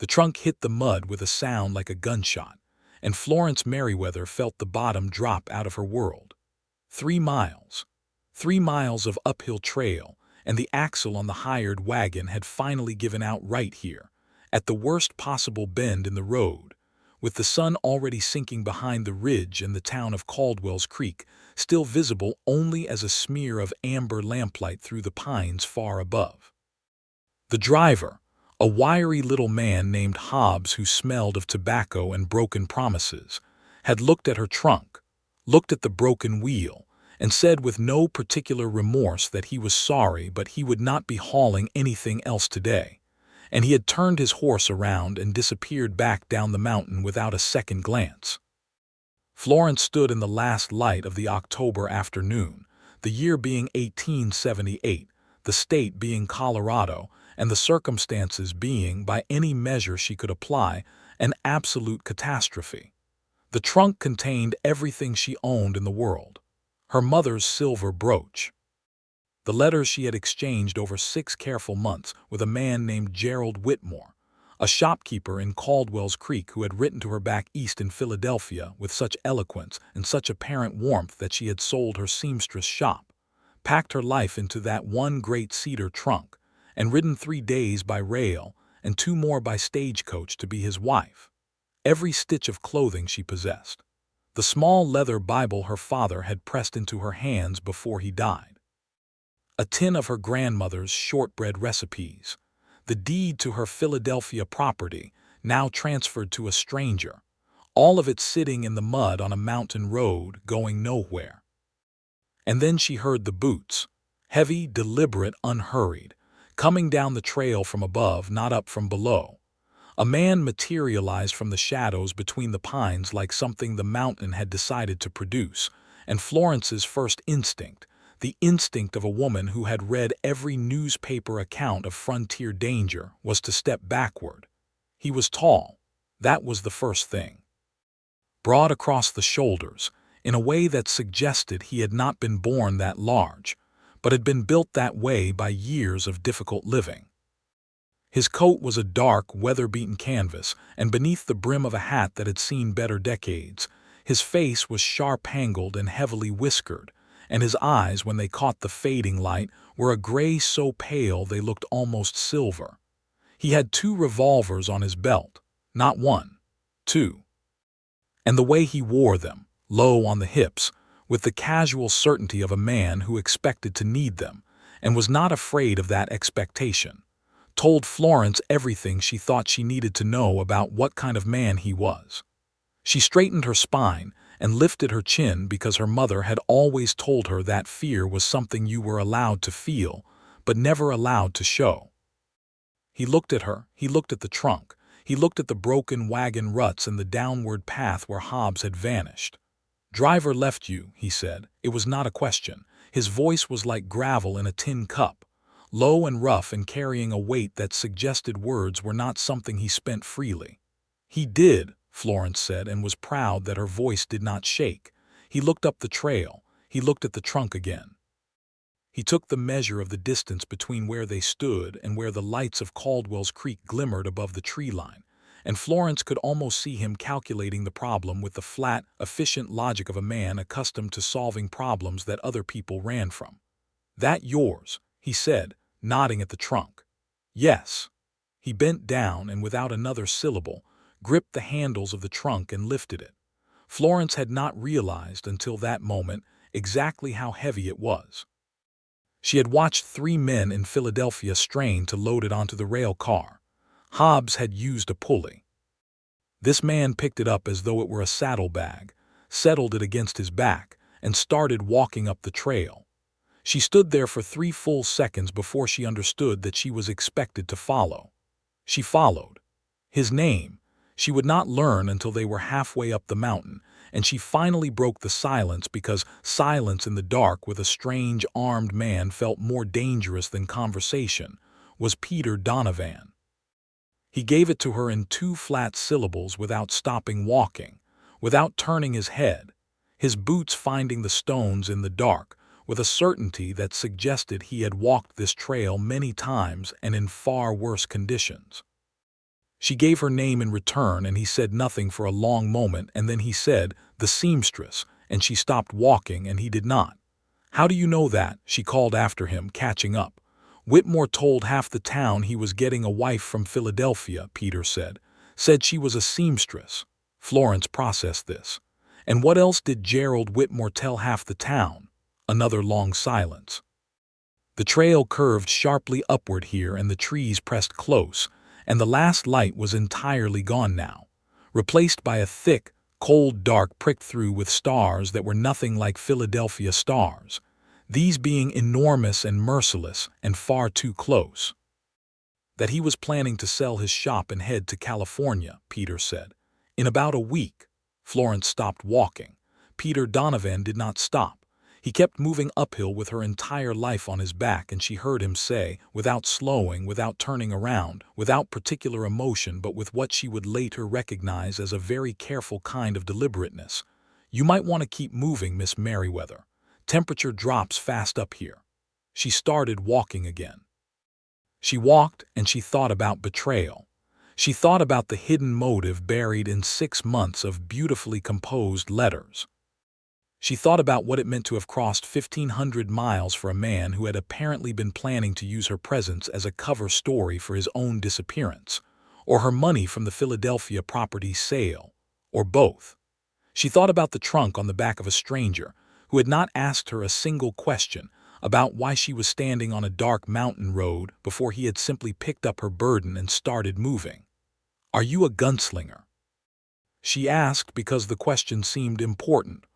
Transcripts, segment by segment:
The trunk hit the mud with a sound like a gunshot, and Florence Merriweather felt the bottom drop out of her world. 3 miles. 3 miles of uphill trail, and the axle on the hired wagon had finally given out right here, at the worst possible bend in the road, with the sun already sinking behind the ridge and the town of Caldwell's Creek still visible only as a smear of amber lamplight through the pines far above. The driver, a wiry little man named Hobbs who smelled of tobacco and broken promises, had looked at her trunk, looked at the broken wheel, and said with no particular remorse that he was sorry but he would not be hauling anything else today, and he had turned his horse around and disappeared back down the mountain without a second glance. Florence stood in the last light of the October afternoon, the year being 1878, the state being Colorado, and the circumstances being, by any measure she could apply, an absolute catastrophe. The trunk contained everything she owned in the world. Her mother's silver brooch, the letters she had exchanged over 6 careful months with a man named Gerald Whitmore, a shopkeeper in Caldwell's Creek who had written to her back east in Philadelphia with such eloquence and such apparent warmth that she had sold her seamstress shop, packed her life into that one great cedar trunk, and ridden 3 days by rail and 2 more by stagecoach to be his wife. Every stitch of clothing she possessed. The small leather Bible her father had pressed into her hands before he died. A tin of her grandmother's shortbread recipes. The deed to her Philadelphia property, now transferred to a stranger. All of it sitting in the mud on a mountain road, going nowhere. And then she heard the boots, heavy, deliberate, unhurried, coming down the trail from above, not up from below. A man materialized from the shadows between the pines like something the mountain had decided to produce, and Florence's first instinct, the instinct of a woman who had read every newspaper account of frontier danger, was to step backward. He was tall. That was the first thing. Broad across the shoulders, in a way that suggested he had not been born that large, but had been built that way by years of difficult living. His coat was a dark, weather-beaten canvas, and beneath the brim of a hat that had seen better decades, his face was sharp-angled and heavily whiskered, and his eyes, when they caught the fading light, were a gray so pale they looked almost silver. He had 2 revolvers on his belt, not 1, 2. And the way he wore them, low on the hips, with the casual certainty of a man who expected to need them, and was not afraid of that expectation, told Florence everything she thought she needed to know about what kind of man he was. She straightened her spine and lifted her chin because her mother had always told her that fear was something you were allowed to feel, but never allowed to show. He looked at her, he looked at the trunk, he looked at the broken wagon ruts and the downward path where Hobbs had vanished. "Driver left you," he said. It was not a question. His voice was like gravel in a tin cup, low and rough and carrying a weight that suggested words were not something he spent freely. "He did," Florence said, and was proud that her voice did not shake. He looked up the trail. He looked at the trunk again. He took the measure of the distance between where they stood and where the lights of Caldwell's Creek glimmered above the tree line, and Florence could almost see him calculating the problem with the flat, efficient logic of a man accustomed to solving problems that other people ran from. "That yours?" he said, nodding at the trunk. "Yes." He bent down and without another syllable, gripped the handles of the trunk and lifted it. Florence had not realized until that moment exactly how heavy it was. She had watched 3 men in Philadelphia strain to load it onto the rail car. Hobbs had used a pulley. This man picked it up as though it were a saddlebag, settled it against his back, and started walking up the trail. She stood there for 3 full seconds before she understood that she was expected to follow. She followed. His name she would not learn until they were halfway up the mountain, and she finally broke the silence because silence in the dark with a strange armed man felt more dangerous than conversation, was Peter Donovan. He gave it to her in 2 flat syllables without stopping walking, without turning his head, his boots finding the stones in the dark, with a certainty that suggested he had walked this trail many times and in far worse conditions. She gave her name in return, and he said nothing for a long moment, and then he said, "The seamstress," and she stopped walking, and he did not. "How do you know that?" she called after him, catching up. "Whitmore told half the town he was getting a wife from Philadelphia," Peter said. "Said she was a seamstress." Florence processed this. "And what else did Gerald Whitmore tell half the town?" Another long silence. The trail curved sharply upward here, and the trees pressed close, and the last light was entirely gone now, replaced by a thick, cold dark pricked through with stars that were nothing like Philadelphia stars, these being enormous and merciless and far too close. "That he was planning to sell his shop and head to California," Peter said. "In about a week." Florence stopped walking. Peter Donovan did not stop. He kept moving uphill with her entire life on his back, and she heard him say, without slowing, without turning around, without particular emotion, but with what she would later recognize as a very careful kind of deliberateness, "You might want to keep moving, Miss Merriweather. Temperature drops fast up here." She started walking again. She walked, and she thought about betrayal. She thought about the hidden motive buried in 6 months of beautifully composed letters. She thought about what it meant to have crossed 1,500 miles for a man who had apparently been planning to use her presence as a cover story for his own disappearance, or her money from the Philadelphia property sale, or both. She thought about the trunk on the back of a stranger who had not asked her a single question about why she was standing on a dark mountain road before he had simply picked up her burden and started moving. "Are you a gunslinger?" She asked because the question seemed important.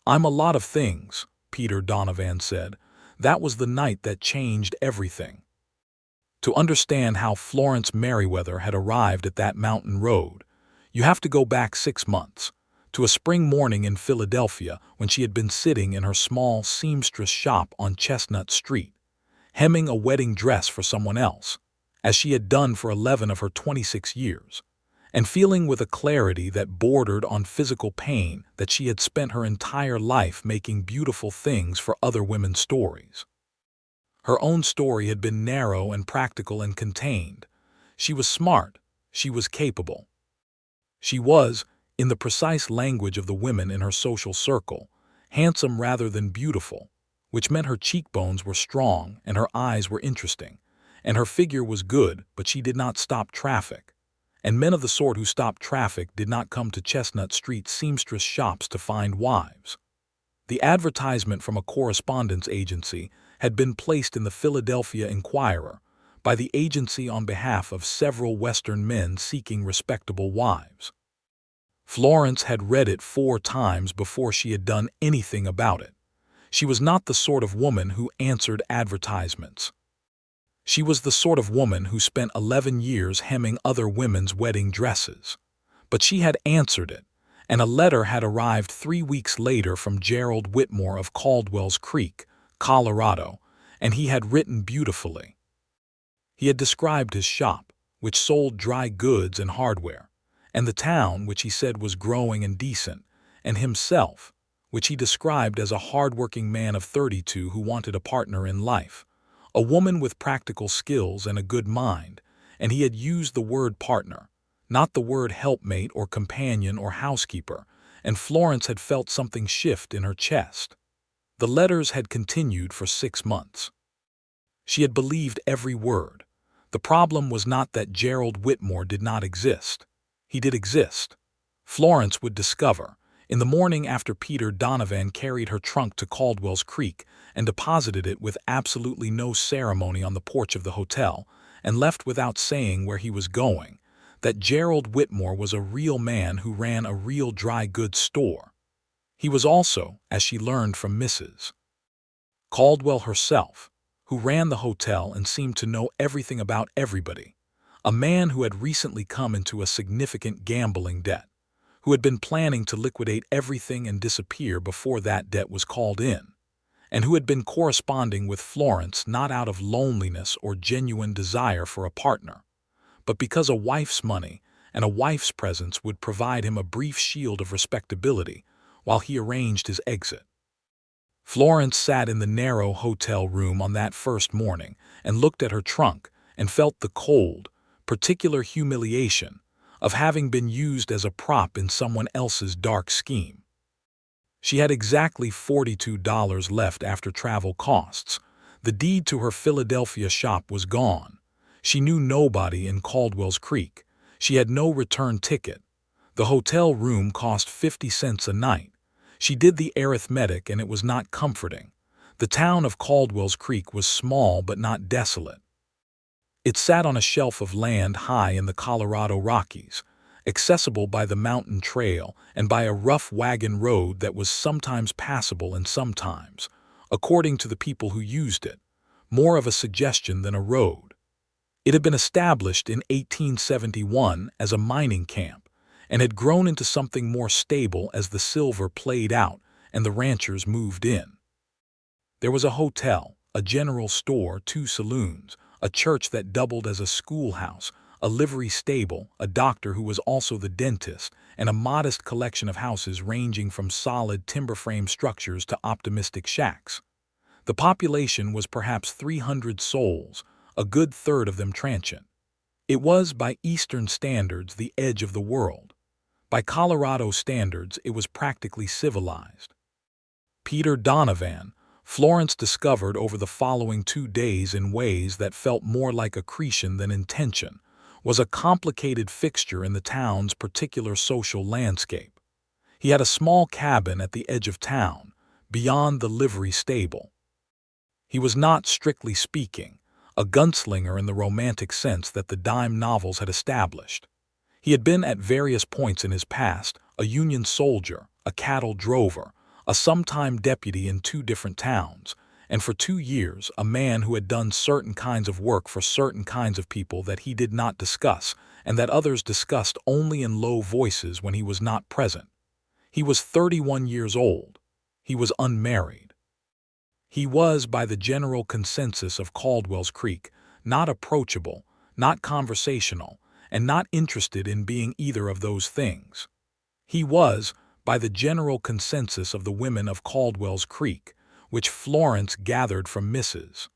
"I'm a lot of things," Peter Donovan said. That was the night that changed everything. To understand how Florence Merriweather had arrived at that mountain road, you have to go back 6 months, to a spring morning in Philadelphia when she had been sitting in her small seamstress shop on Chestnut Street, hemming a wedding dress for someone else, as she had done for 11 of her 26 years. And feeling with a clarity that bordered on physical pain that she had spent her entire life making beautiful things for other women's stories. Her own story had been narrow and practical and contained. She was smart. She was capable. She was, in the precise language of the women in her social circle, handsome rather than beautiful, which meant her cheekbones were strong and her eyes were interesting, and her figure was good, but she did not stop traffic. And men of the sort who stopped traffic did not come to Chestnut Street seamstress shops to find wives. The advertisement from a correspondence agency had been placed in the Philadelphia Inquirer by the agency on behalf of several Western men seeking respectable wives. Florence had read it 4 times before she had done anything about it. She was not the sort of woman who answered advertisements. She was the sort of woman who spent 11 years hemming other women's wedding dresses. But she had answered it, and a letter had arrived 3 weeks later from Gerald Whitmore of Caldwell's Creek, Colorado, and he had written beautifully. He had described his shop, which sold dry goods and hardware, and the town, which he said was growing and decent, and himself, which he described as a hard-working man of 32 who wanted a partner in life. A woman with practical skills and a good mind, and he had used the word partner, not the word helpmate or companion or housekeeper, and Florence had felt something shift in her chest. The letters had continued for 6 months. She had believed every word. The problem was not that Gerald Whitmore did not exist. He did exist. Florence would discover, in the morning after Peter Donovan carried her trunk to Caldwell's Creek and deposited it with absolutely no ceremony on the porch of the hotel, and left without saying where he was going, that Gerald Whitmore was a real man who ran a real dry goods store. He was also, as she learned from Mrs. Caldwell herself, who ran the hotel and seemed to know everything about everybody, a man who had recently come into a significant gambling debt, who had been planning to liquidate everything and disappear before that debt was called in, and who had been corresponding with Florence not out of loneliness or genuine desire for a partner, but because a wife's money and a wife's presence would provide him a brief shield of respectability while he arranged his exit. Florence sat in the narrow hotel room on that first morning and looked at her trunk and felt the cold, particular humiliation of having been used as a prop in someone else's dark scheme. She had exactly $42 left after travel costs. The deed to her Philadelphia shop was gone. She knew nobody in Caldwell's Creek. She had no return ticket. The hotel room cost 50 cents a night. She did the arithmetic and it was not comforting. The town of Caldwell's Creek was small but not desolate. It sat on a shelf of land high in the Colorado Rockies, accessible by the mountain trail and by a rough wagon road that was sometimes passable and sometimes, according to the people who used it, more of a suggestion than a road. It had been established in 1871 as a mining camp and had grown into something more stable as the silver played out and the ranchers moved in. There was a hotel, a general store, 2 saloons, a church that doubled as a schoolhouse, a livery stable, a doctor who was also the dentist, and a modest collection of houses ranging from solid timber-frame structures to optimistic shacks. The population was perhaps 300 souls, a good third of them transient. It was, by Eastern standards, the edge of the world. By Colorado standards, it was practically civilized. Peter Donovan, Florence discovered over the following 2 days in ways that felt more like accretion than intention, was a complicated fixture in the town's particular social landscape. He had a small cabin at the edge of town, beyond the livery stable. He was not, strictly speaking, a gunslinger in the romantic sense that the dime novels had established. He had been at various points in his past a Union soldier, a cattle drover, a sometime deputy in 2 different towns, and for 2 years a man who had done certain kinds of work for certain kinds of people that he did not discuss and that others discussed only in low voices when he was not present. He was 31 years old. He was unmarried. He was, by the general consensus of Caldwell's Creek, not approachable, not conversational, and not interested in being either of those things. He was, by the general consensus of the women of Caldwell's Creek, which Florence gathered from Mrs.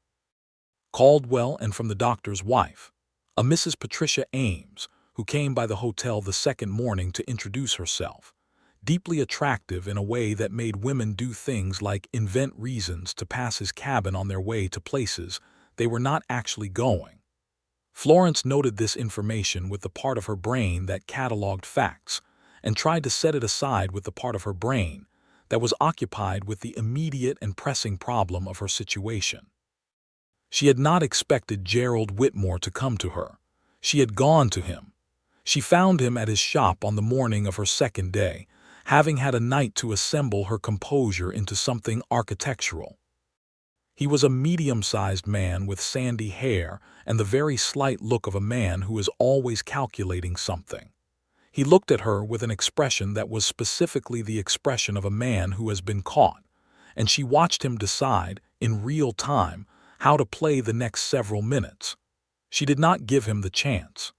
Caldwell and from the doctor's wife, a Mrs. Patricia Ames, who came by the hotel the second morning to introduce herself, deeply attractive in a way that made women do things like invent reasons to pass his cabin on their way to places they were not actually going. Florence noted this information with the part of her brain that cataloged facts, and tried to set it aside with the part of her brain that was occupied with the immediate and pressing problem of her situation. She had not expected Gerald Whitmore to come to her. She had gone to him. She found him at his shop on the morning of her second day, having had a night to assemble her composure into something architectural. He was a medium-sized man with sandy hair and the very slight look of a man who is always calculating something. He looked at her with an expression that was specifically the expression of a man who has been caught, and she watched him decide, in real time, how to play the next several minutes. She did not give him the chance.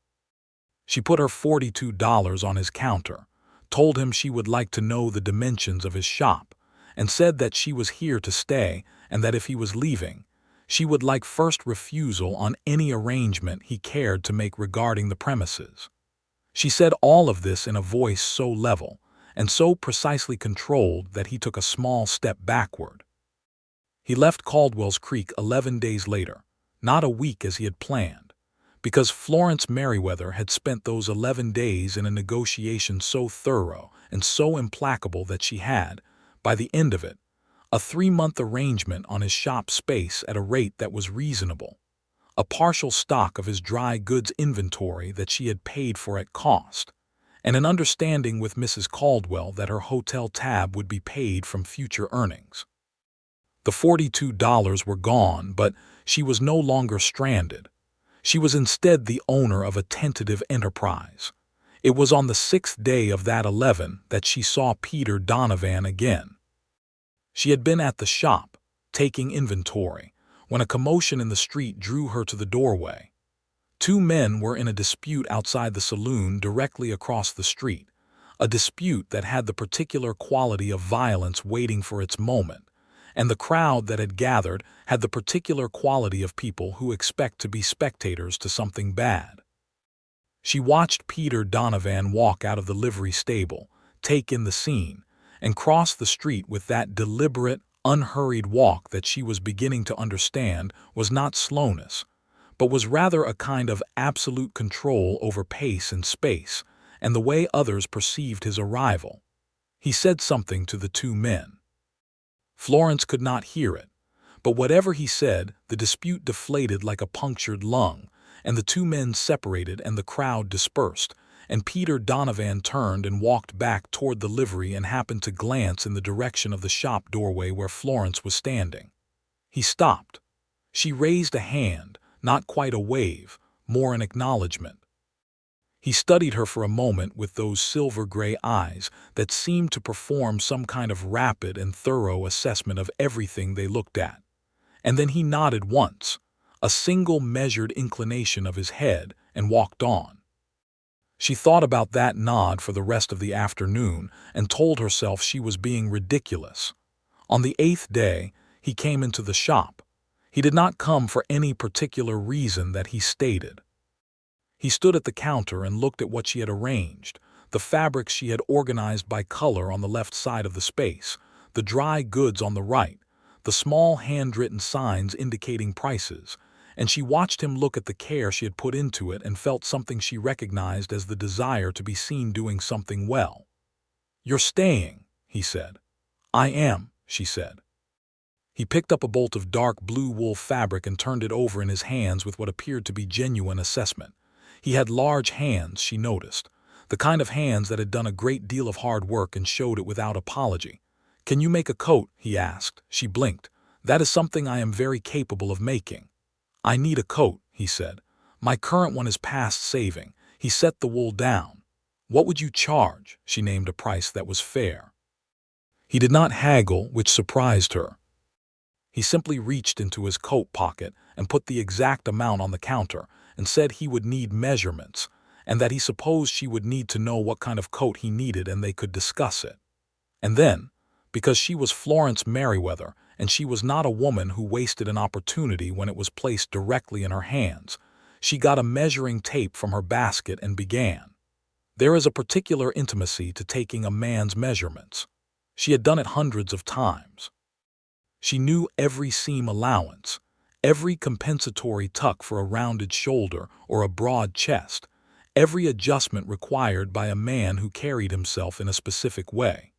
She put her $42 on his counter, told him she would like to know the dimensions of his shop, and said that she was here to stay and that if he was leaving, she would like first refusal on any arrangement he cared to make regarding the premises. She said all of this in a voice so level and so precisely controlled that he took a small step backward. He left Caldwell's Creek 11 days later, not a week as he had planned, because Florence Merriweather had spent those 11 days in a negotiation so thorough and so implacable that she had, by the end of it, a 3-month arrangement on his shop space at a rate that was reasonable, a partial stock of his dry goods inventory that she had paid for at cost, and an understanding with Mrs. Caldwell that her hotel tab would be paid from future earnings. The $42 were gone, but she was no longer stranded. She was instead the owner of a tentative enterprise. It was on the 6th day of that 11 that she saw Peter Donovan again. She had been at the shop, taking inventory, when a commotion in the street drew her to the doorway. 2 men were in a dispute outside the saloon directly across the street, a dispute that had the particular quality of violence waiting for its moment, and the crowd that had gathered had the particular quality of people who expect to be spectators to something bad. She watched Peter Donovan walk out of the livery stable, take in the scene, and cross the street with that deliberate, unhurried walk that she was beginning to understand was not slowness, but was rather a kind of absolute control over pace and space, and the way others perceived his arrival. He said something to the two men. Florence could not hear it, but whatever he said, the dispute deflated like a punctured lung, and the two men separated and the crowd dispersed, and Peter Donovan turned and walked back toward the livery and happened to glance in the direction of the shop doorway where Florence was standing. He stopped. She raised a hand, not quite a wave, more an acknowledgement. He studied her for a moment with those silver-gray eyes that seemed to perform some kind of rapid and thorough assessment of everything they looked at. And then he nodded once, a single measured inclination of his head, and walked on. She thought about that nod for the rest of the afternoon and told herself she was being ridiculous. On the 8th day, he came into the shop. He did not come for any particular reason that he stated. He stood at the counter and looked at what she had arranged, the fabrics she had organized by color on the left side of the space, the dry goods on the right, the small handwritten signs indicating prices, and she watched him look at the care she had put into it and felt something she recognized as the desire to be seen doing something well. "You're staying," he said. "I am," she said. He picked up a bolt of dark blue wool fabric and turned it over in his hands with what appeared to be genuine assessment. He had large hands, she noticed, the kind of hands that had done a great deal of hard work and showed it without apology. "Can you make a coat?" he asked. She blinked. "That is something I am very capable of making." "I need a coat," he said. "My current one is past saving." He set the wool down. "What would you charge?" She named a price that was fair. He did not haggle, which surprised her. He simply reached into his coat pocket and put the exact amount on the counter and said he would need measurements, and that he supposed she would need to know what kind of coat he needed and they could discuss it. And then, because she was Florence Merriweather and she was not a woman who wasted an opportunity when it was placed directly in her hands, she got a measuring tape from her basket and began. There is a particular intimacy to taking a man's measurements. She had done it hundreds of times. She knew every seam allowance, every compensatory tuck for a rounded shoulder or a broad chest, every adjustment required by a man who carried himself in a specific way.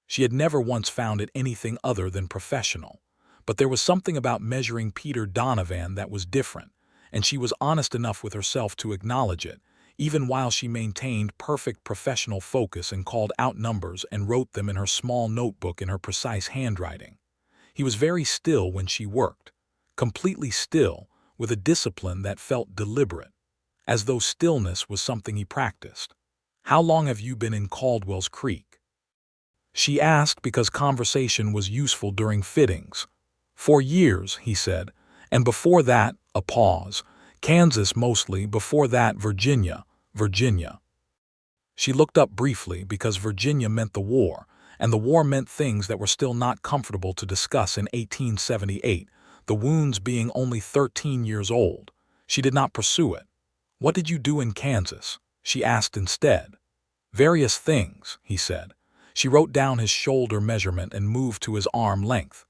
She had never once found it anything other than professional, but there was something about measuring Peter Donovan that was different, and she was honest enough with herself to acknowledge it, even while she maintained perfect professional focus and called out numbers and wrote them in her small notebook in her precise handwriting. He was very still when she worked, completely still, with a discipline that felt deliberate, as though stillness was something he practiced. "How long have you been in Caldwell's Creek?" She asked because conversation was useful during fittings. "4 years," he said, "and before that," a pause, "Kansas mostly, before that Virginia." She looked up briefly because Virginia meant the war, and the war meant things that were still not comfortable to discuss in 1878, the wounds being only 13 years old. She did not pursue it. "What did you do in Kansas?" she asked instead. "Various things," he said. She wrote down his shoulder measurement and moved to his arm length.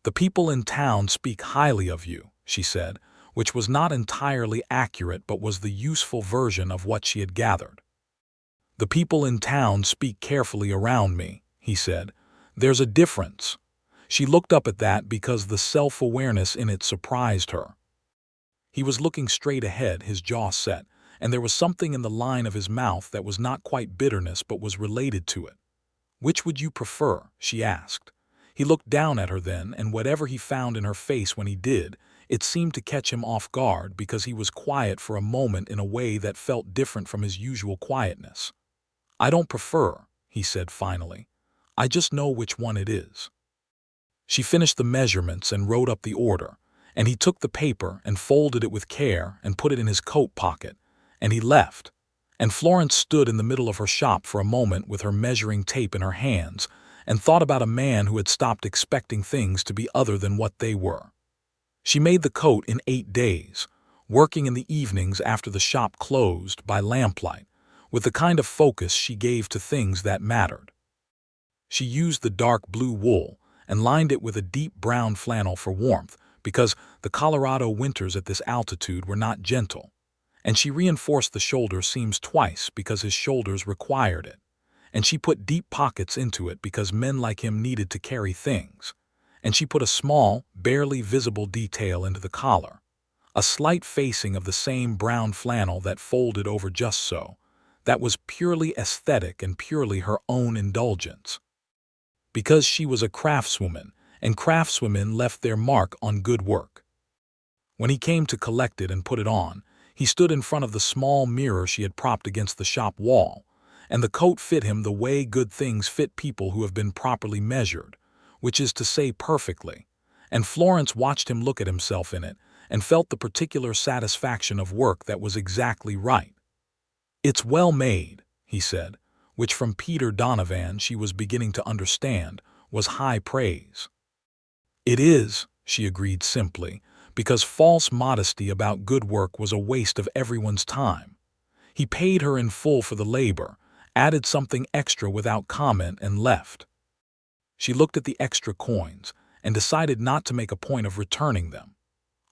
"The people in town speak highly of you," she said, which was not entirely accurate but was the useful version of what she had gathered. "The people in town speak carefully around me," he said. "There's a difference." She looked up at that because the self-awareness in it surprised her. He was looking straight ahead, his jaw set, and there was something in the line of his mouth that was not quite bitterness but was related to it. "Which would you prefer?" she asked. He looked down at her then, and whatever he found in her face when he did, it seemed to catch him off guard because he was quiet for a moment in a way that felt different from his usual quietness. "I don't prefer," he said finally. "I just know which one it is." She finished the measurements and wrote up the order, and he took the paper and folded it with care and put it in his coat pocket, and he left. And Florence stood in the middle of her shop for a moment with her measuring tape in her hands and thought about a man who had stopped expecting things to be other than what they were. She made the coat in 8 days, working in the evenings after the shop closed by lamplight, with the kind of focus she gave to things that mattered. She used the dark blue wool and lined it with a deep brown flannel for warmth, because the Colorado winters at this altitude were not gentle, and she reinforced the shoulder seams twice because his shoulders required it, and she put deep pockets into it because men like him needed to carry things, and she put a small, barely visible detail into the collar, a slight facing of the same brown flannel that folded over just so, that was purely aesthetic and purely her own indulgence. Because she was a craftswoman, and craftswomen left their mark on good work. When he came to collect it and put it on, he stood in front of the small mirror she had propped against the shop wall, and the coat fit him the way good things fit people who have been properly measured, which is to say perfectly, and Florence watched him look at himself in it and felt the particular satisfaction of work that was exactly right. "It's well made," he said, which from Peter Donovan she was beginning to understand was high praise. "It is," she agreed simply, because false modesty about good work was a waste of everyone's time. He paid her in full for the labor, added something extra without comment, and left. She looked at the extra coins and decided not to make a point of returning them.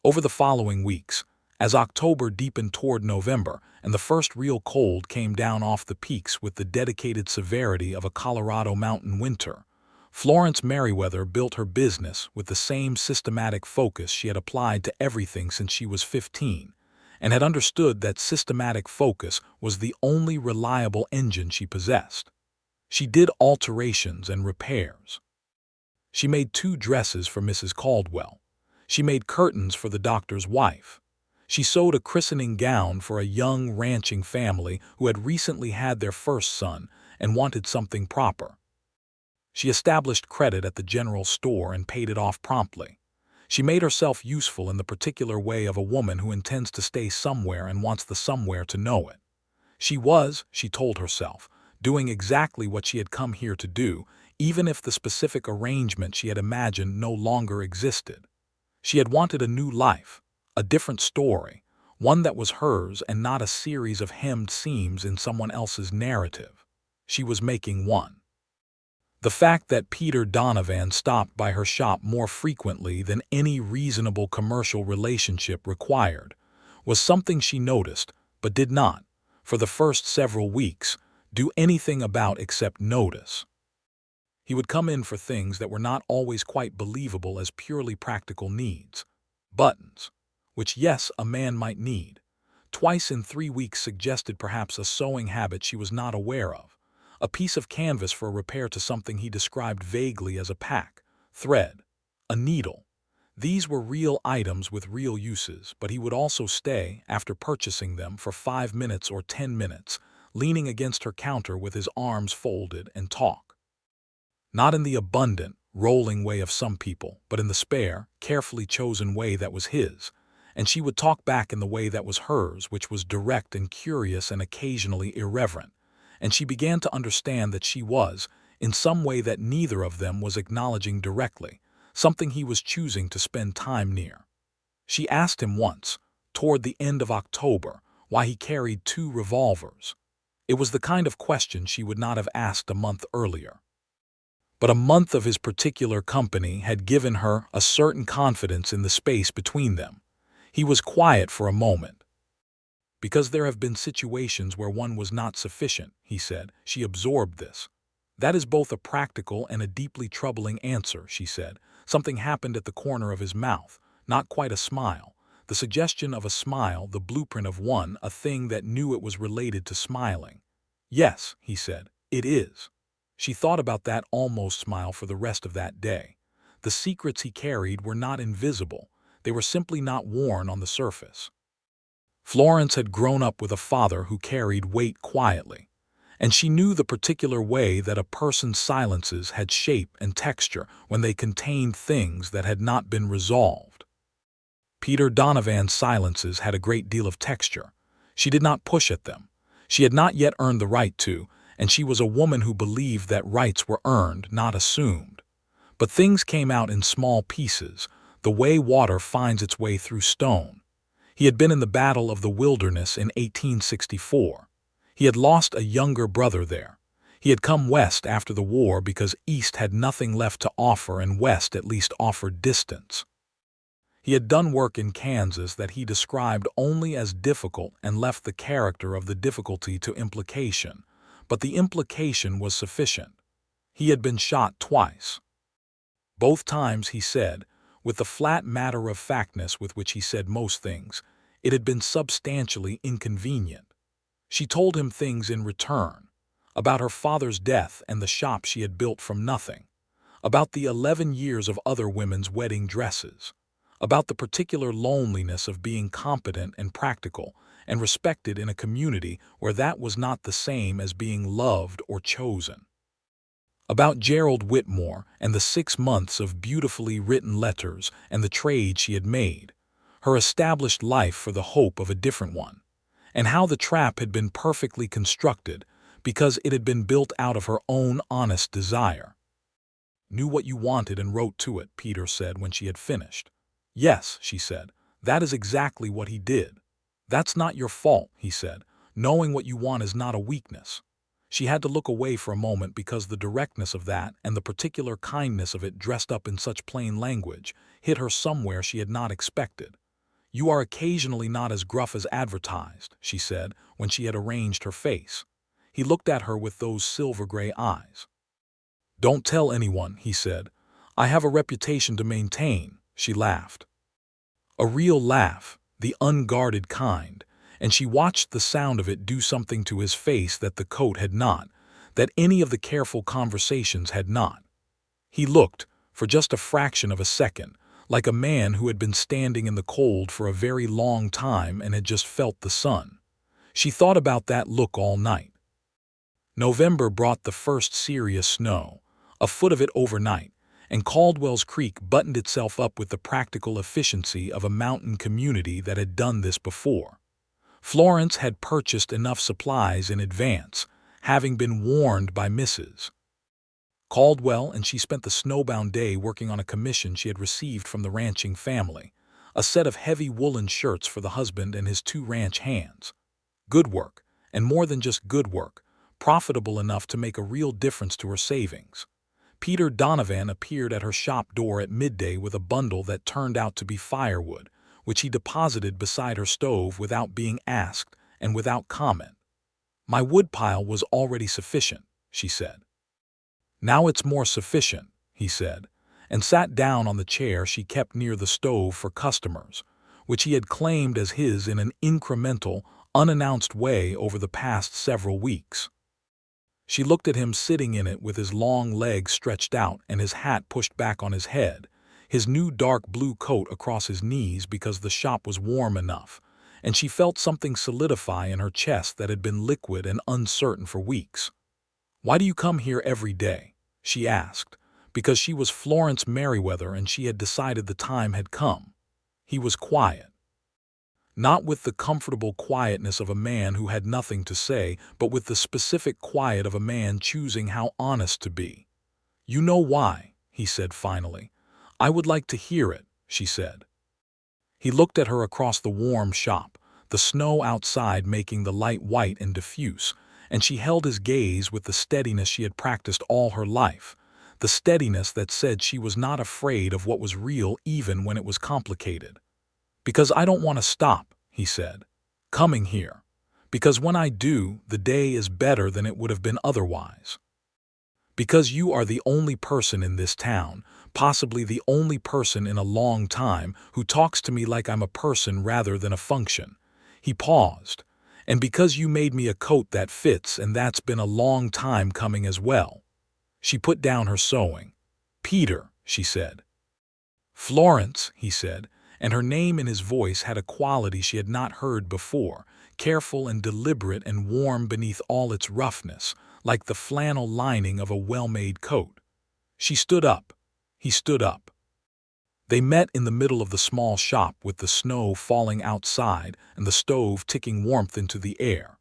Over the following weeks, as October deepened toward November and the first real cold came down off the peaks with the dedicated severity of a Colorado mountain winter, Florence Merriweather built her business with the same systematic focus she had applied to everything since she was 15, and had understood that systematic focus was the only reliable engine she possessed. She did alterations and repairs. She made 2 dresses for Mrs. Caldwell. She made curtains for the doctor's wife. She sewed a christening gown for a young ranching family who had recently had their first son and wanted something proper. She established credit at the general store and paid it off promptly. She made herself useful in the particular way of a woman who intends to stay somewhere and wants the somewhere to know it. She was, she told herself, doing exactly what she had come here to do, even if the specific arrangement she had imagined no longer existed. She had wanted a new life, a different story, one that was hers and not a series of hemmed seams in someone else's narrative. She was making one. The fact that Peter Donovan stopped by her shop more frequently than any reasonable commercial relationship required was something she noticed, but did not, for the first several weeks, do anything about except notice. He would come in for things that were not always quite believable as purely practical needs. Buttons, which yes, a man might need. Twice in 3 weeks suggested perhaps a sewing habit she was not aware of. A piece of canvas for repair to something he described vaguely as a pack, thread, a needle. These were real items with real uses, but he would also stay, after purchasing them, for 5 minutes or 10 minutes, leaning against her counter with his arms folded, and talk. Not in the abundant, rolling way of some people, but in the spare, carefully chosen way that was his, and she would talk back in the way that was hers, which was direct and curious and occasionally irreverent, and she began to understand that she was, in some way that neither of them was acknowledging directly, something he was choosing to spend time near. She asked him once, toward the end of October, why he carried 2 revolvers. It was the kind of question she would not have asked a month earlier. But a month of his particular company had given her a certain confidence in the space between them. He was quiet for a moment. "Because there have been situations where one was not sufficient," he said. She absorbed this. "That is both a practical and a deeply troubling answer," she said. Something happened at the corner of his mouth, not quite a smile, the suggestion of a smile, the blueprint of one, a thing that knew it was related to smiling. "Yes," he said, "it is." She thought about that almost smile for the rest of that day. The secrets he carried were not invisible, they were simply not worn on the surface. Florence had grown up with a father who carried weight quietly, and she knew the particular way that a person's silences had shape and texture when they contained things that had not been resolved. Peter Donovan's silences had a great deal of texture. She did not push at them. She had not yet earned the right to, and she was a woman who believed that rights were earned, not assumed. But things came out in small pieces, the way water finds its way through stone. He had been in the Battle of the Wilderness in 1864. He had lost a younger brother there. He had come west after the war because east had nothing left to offer and west at least offered distance. He had done work in Kansas that he described only as difficult and left the character of the difficulty to implication, but the implication was sufficient. He had been shot twice. Both times, he said, with the flat matter-of-factness with which he said most things, it had been substantially inconvenient. She told him things in return, about her father's death and the shop she had built from nothing, about the 11 years of other women's wedding dresses, about the particular loneliness of being competent and practical and respected in a community where that was not the same as being loved or chosen, about Gerald Whitmore and the 6 months of beautifully written letters and the trade she had made, her established life for the hope of a different one, and how the trap had been perfectly constructed because it had been built out of her own honest desire. "Knew what you wanted and wrote to it," Peter said when she had finished. "Yes," she said, "that is exactly what he did." "That's not your fault," he said. "Knowing what you want is not a weakness." She had to look away for a moment because the directness of that and the particular kindness of it dressed up in such plain language hit her somewhere she had not expected. "You are occasionally not as gruff as advertised," she said when she had arranged her face. He looked at her with those silver-gray eyes. "Don't tell anyone," he said. "I have a reputation to maintain." She laughed. A real laugh, the unguarded kind, and she watched the sound of it do something to his face that the coat had not, that any of the careful conversations had not. He looked, for just a fraction of a second, like a man who had been standing in the cold for a very long time and had just felt the sun. She thought about that look all night. November brought the first serious snow, a foot of it overnight, and Caldwell's Creek buttoned itself up with the practical efficiency of a mountain community that had done this before. Florence had purchased enough supplies in advance, having been warned by Mrs. Caldwell, and she spent the snowbound day working on a commission she had received from the ranching family, a set of heavy woolen shirts for the husband and his 2 ranch hands. Good work, and more than just good work, profitable enough to make a real difference to her savings. Peter Donovan appeared at her shop door at midday with a bundle that turned out to be firewood, which he deposited beside her stove without being asked and without comment. "My woodpile was already sufficient," she said. "Now it's more sufficient," he said, and sat down on the chair she kept near the stove for customers, which he had claimed as his in an incremental, unannounced way over the past several weeks. She looked at him sitting in it with his long legs stretched out and his hat pushed back on his head, his new dark blue coat across his knees because the shop was warm enough, and she felt something solidify in her chest that had been liquid and uncertain for weeks. "Why do you come here every day?" she asked, because she was Florence Merriweather and she had decided the time had come. He was quiet. Not with the comfortable quietness of a man who had nothing to say, but with the specific quiet of a man choosing how honest to be. "You know why," he said finally. "I would like to hear it," she said. He looked at her across the warm shop, the snow outside making the light white and diffuse, and she held his gaze with the steadiness she had practiced all her life, the steadiness that said she was not afraid of what was real even when it was complicated. "Because I don't want to stop," he said, "coming here. Because when I do, the day is better than it would have been otherwise. Because you are the only person in this town, possibly the only person in a long time, who talks to me like I'm a person rather than a function." He paused. "And because you made me a coat that fits, and that's been a long time coming as well." She put down her sewing. "Peter," she said. "Florence," he said, and her name in his voice had a quality she had not heard before, careful and deliberate and warm beneath all its roughness, like the flannel lining of a well-made coat. She stood up. He stood up. They met in the middle of the small shop with the snow falling outside and the stove ticking warmth into the air.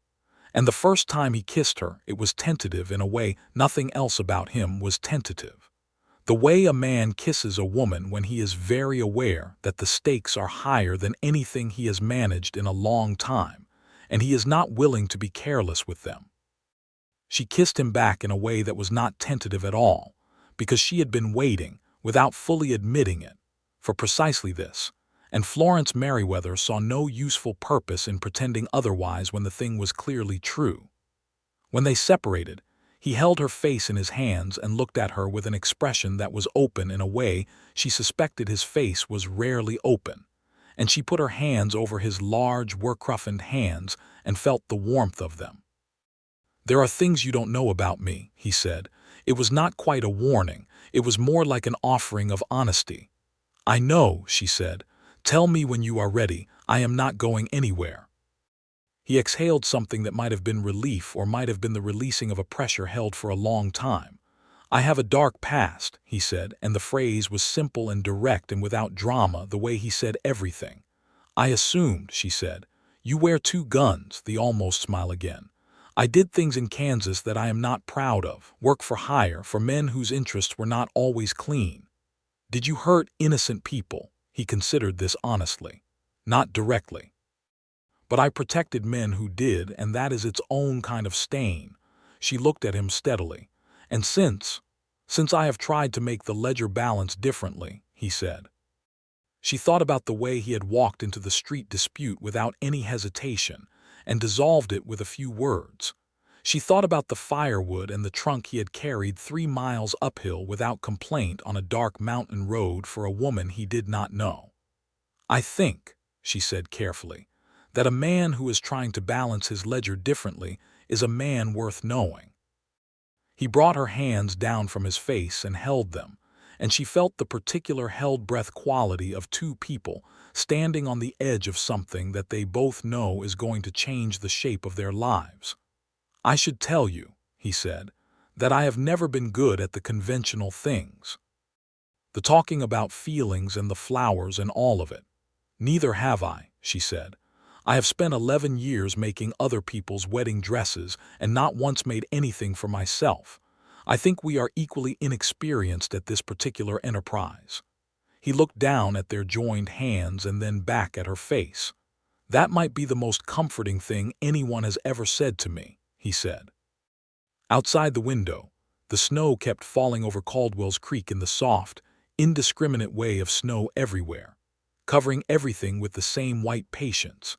And the first time he kissed her, it was tentative in a way nothing else about him was tentative. The way a man kisses a woman when he is very aware that the stakes are higher than anything he has managed in a long time, and he is not willing to be careless with them. She kissed him back in a way that was not tentative at all, because she had been waiting, without fully admitting it, for precisely this, and Florence Merriweather saw no useful purpose in pretending otherwise when the thing was clearly true. When they separated, he held her face in his hands and looked at her with an expression that was open in a way she suspected his face was rarely open, and she put her hands over his large, work-roughened hands and felt the warmth of them. "There are things you don't know about me," he said. It was not quite a warning, it was more like an offering of honesty. "I know," she said. "Tell me when you are ready. I am not going anywhere." He exhaled something that might have been relief or might have been the releasing of a pressure held for a long time. "I have a dark past," he said, and the phrase was simple and direct and without drama the way he said everything. "I assumed," she said. "You wear 2 guns," the almost smile again. "I did things in Kansas that I am not proud of, work for hire for men whose interests were not always clean." "Did you hurt innocent people?" He considered this honestly. "Not directly. But I protected men who did, and that is its own kind of stain." She looked at him steadily. "And since I have tried to make the ledger balance differently," he said. She thought about the way he had walked into the street dispute without any hesitation, and dissolved it with a few words. She thought about the firewood and the trunk he had carried 3 miles uphill without complaint on a dark mountain road for a woman he did not know. "I think," she said carefully, "that a man who is trying to balance his ledger differently is a man worth knowing." He brought her hands down from his face and held them, and she felt the particular held-breath quality of 2 people standing on the edge of something that they both know is going to change the shape of their lives. "I should tell you," he said, "that I have never been good at the conventional things. The talking about feelings and the flowers and all of it. Neither have I," she said. "I have spent 11 years making other people's wedding dresses and not once made anything for myself. I think we are equally inexperienced at this particular enterprise." He looked down at their joined hands and then back at her face. "That might be the most comforting thing anyone has ever said to me," he said. Outside the window, the snow kept falling over Caldwell's Creek in the soft, indiscriminate way of snow everywhere, covering everything with the same white patience.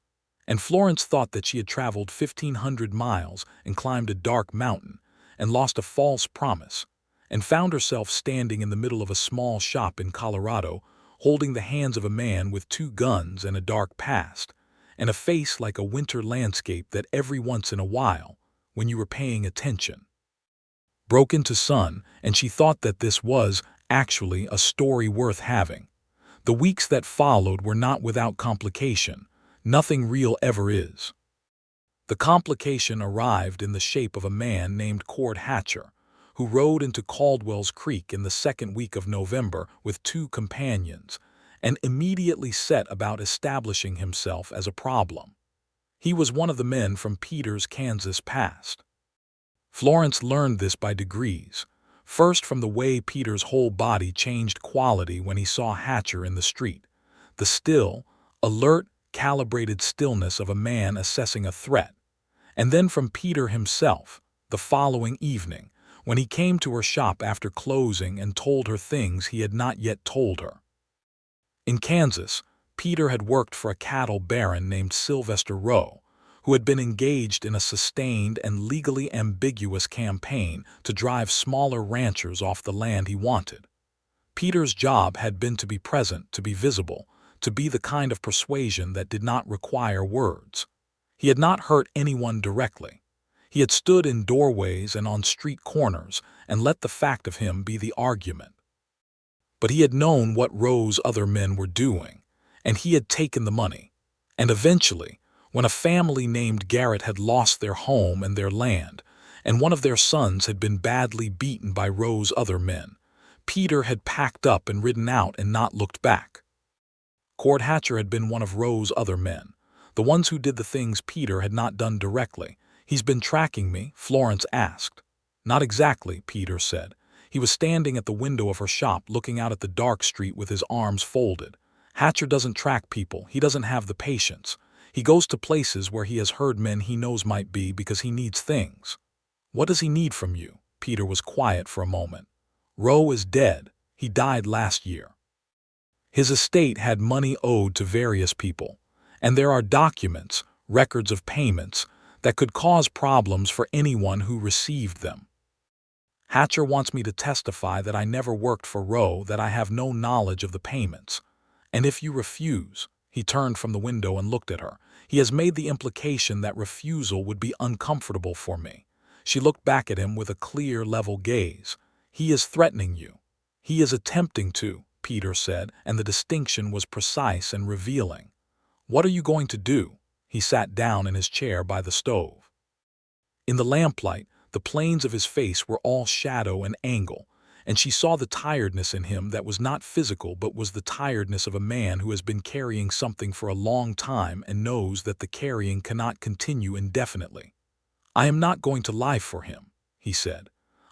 And Florence thought that she had traveled 1,500 miles and climbed a dark mountain and lost a false promise, and found herself standing in the middle of a small shop in Colorado, holding the hands of a man with 2 guns and a dark past, and a face like a winter landscape that every once in a while, when you were paying attention, broke into sun, and she thought that this was, actually, a story worth having. The weeks that followed were not without complication. Nothing real ever is. The complication arrived in the shape of a man named Cord Hatcher, who rode into Caldwell's Creek in the 2nd week of November with 2 companions, and immediately set about establishing himself as a problem. He was one of the men from Peter's Kansas past. Florence learned this by degrees, first from the way Peter's whole body changed quality when he saw Hatcher in the street, the still, alert, calibrated stillness of a man assessing a threat, and then from Peter himself, the following evening, when he came to her shop after closing and told her things he had not yet told her. In Kansas, Peter had worked for a cattle baron named Sylvester Rowe, who had been engaged in a sustained and legally ambiguous campaign to drive smaller ranchers off the land he wanted. Peter's job had been to be present, to be visible, to be the kind of persuasion that did not require words. He had not hurt anyone directly. He had stood in doorways and on street corners and let the fact of him be the argument. But he had known what Rowe's other men were doing, and he had taken the money. And eventually, when a family named Garrett had lost their home and their land, and one of their sons had been badly beaten by Rowe's other men, Peter had packed up and ridden out and not looked back. Cord Hatcher had been one of Rowe's other men, the ones who did the things Peter had not done directly. "He's been tracking me?" Florence asked. "Not exactly," Peter said. He was standing at the window of her shop looking out at the dark street with his arms folded. Hatcher doesn't track people. He doesn't have the patience. He goes to places where he has heard men he knows might be because he needs things. What does he need from you? Peter was quiet for a moment. Rowe is dead. He died last year. His estate had money owed to various people, and there are documents, records of payments, that could cause problems for anyone who received them. Hatcher wants me to testify that I never worked for Rowe, that I have no knowledge of the payments. And if you refuse, he turned from the window and looked at her. He has made the implication that refusal would be uncomfortable for me. She looked back at him with a clear, level gaze. He is threatening you. He is attempting to, Peter said, and the distinction was precise and revealing. What are you going to do? He sat down in his chair by the stove. In the lamplight, the planes of his face were all shadow and angle, and she saw the tiredness in him that was not physical but was the tiredness of a man who has been carrying something for a long time and knows that the carrying cannot continue indefinitely. I am not going to lie for him, he said.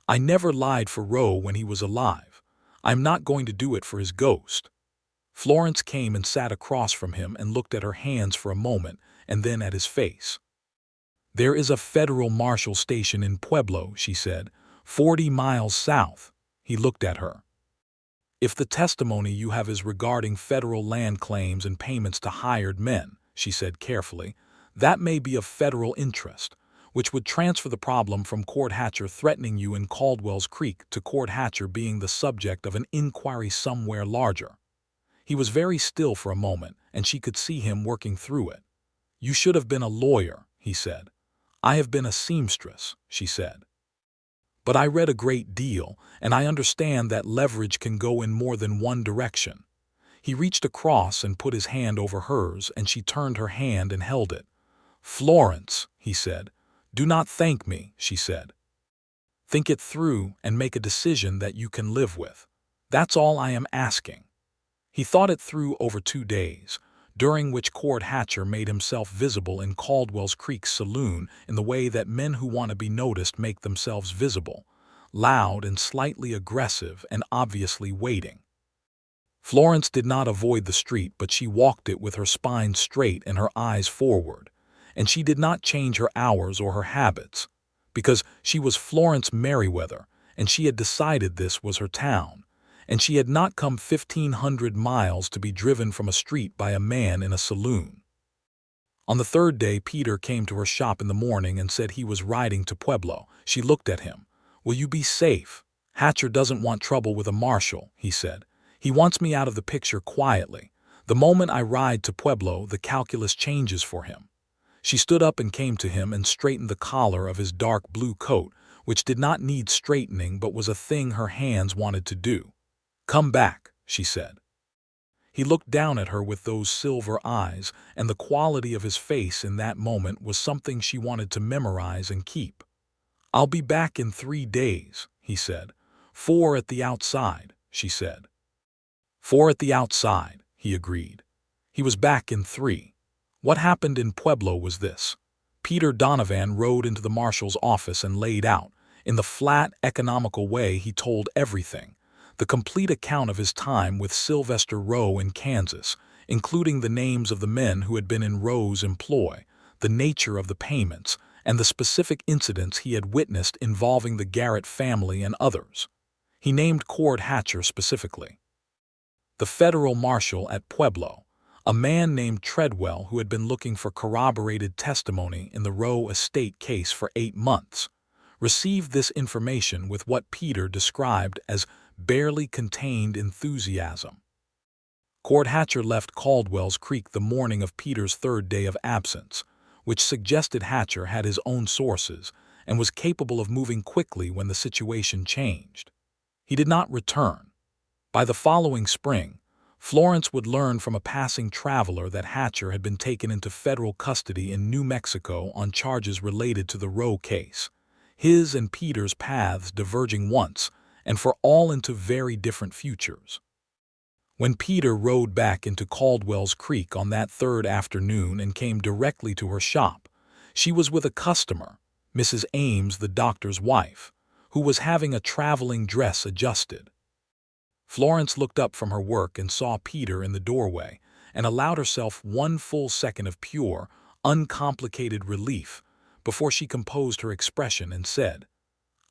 I never lied for Rowe when he was alive. I am not going to do it for his ghost. Florence came and sat across from him and looked at her hands for a moment and then at his face. There is a federal marshal station in Pueblo, she said, 40 miles south. He looked at her. If the testimony you have is regarding federal land claims and payments to hired men, she said carefully, that may be of federal interest, which would transfer the problem from Cord Hatcher threatening you in Caldwell's Creek to Cord Hatcher being the subject of an inquiry somewhere larger. He was very still for a moment, and she could see him working through it. You should have been a lawyer, he said. I have been a seamstress, she said. But I read a great deal, and I understand that leverage can go in more than one direction. He reached across and put his hand over hers, and she turned her hand and held it. Florence, he said. Do not thank me, she said. Think it through and make a decision that you can live with. That's all I am asking. He thought it through over 2 days, during which Cord Hatcher made himself visible in Caldwell's Creek saloon in the way that men who want to be noticed make themselves visible, loud and slightly aggressive and obviously waiting. Florence did not avoid the street, but she walked it with her spine straight and her eyes forward, and she did not change her hours or her habits, because she was Florence Merriweather, and she had decided this was her town. And she had not come 1,500 miles to be driven from a street by a man in a saloon. On the 3rd day, Peter came to her shop in the morning and said he was riding to Pueblo. She looked at him. Will you be safe? Hatcher doesn't want trouble with a marshal, he said. He wants me out of the picture quietly. The moment I ride to Pueblo, the calculus changes for him. She stood up and came to him and straightened the collar of his dark blue coat, which did not need straightening but was a thing her hands wanted to do. Come back, she said. He looked down at her with those silver eyes, and the quality of his face in that moment was something she wanted to memorize and keep. I'll be back in 3 days, he said. 4 at the outside, she said. 4 at the outside, he agreed. He was back in 3. What happened in Pueblo was this. Peter Donovan rode into the marshal's office and laid out. In the flat, economical way, he told everything. The complete account of his time with Sylvester Rowe in Kansas, including the names of the men who had been in Rowe's employ, the nature of the payments, and the specific incidents he had witnessed involving the Garrett family and others. He named Cord Hatcher specifically. The federal marshal at Pueblo, a man named Treadwell who had been looking for corroborated testimony in the Rowe estate case for 8 months, received this information with what Peter described as barely contained enthusiasm. Cord Hatcher left Caldwell's Creek the morning of Peter's 3rd day of absence, which suggested Hatcher had his own sources and was capable of moving quickly when the situation changed. He did not return. By the following spring, Florence would learn from a passing traveler that Hatcher had been taken into federal custody in New Mexico on charges related to the Rowe case, his and Peter's paths diverging once, and for all into very different futures. When Peter rode back into Caldwell's Creek on that 3rd afternoon and came directly to her shop, she was with a customer, Mrs. Ames, the doctor's wife, who was having a traveling dress adjusted. Florence looked up from her work and saw Peter in the doorway and allowed herself one full second of pure, uncomplicated relief before she composed her expression and said,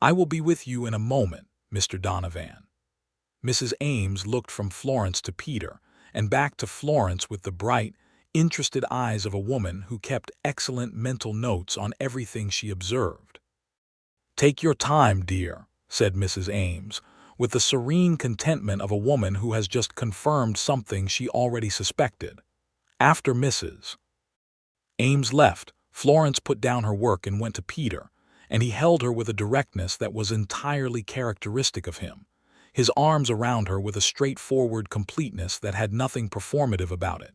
"I will be with you in a moment, Mr. Donovan." Mrs. Ames looked from Florence to Peter and back to Florence with the bright, interested eyes of a woman who kept excellent mental notes on everything she observed. "Take your time, dear," said Mrs. Ames, with the serene contentment of a woman who has just confirmed something she already suspected. After Mrs. Ames left, Florence put down her work and went to Peter, and he held her with a directness that was entirely characteristic of him, his arms around her with a straightforward completeness that had nothing performative about it.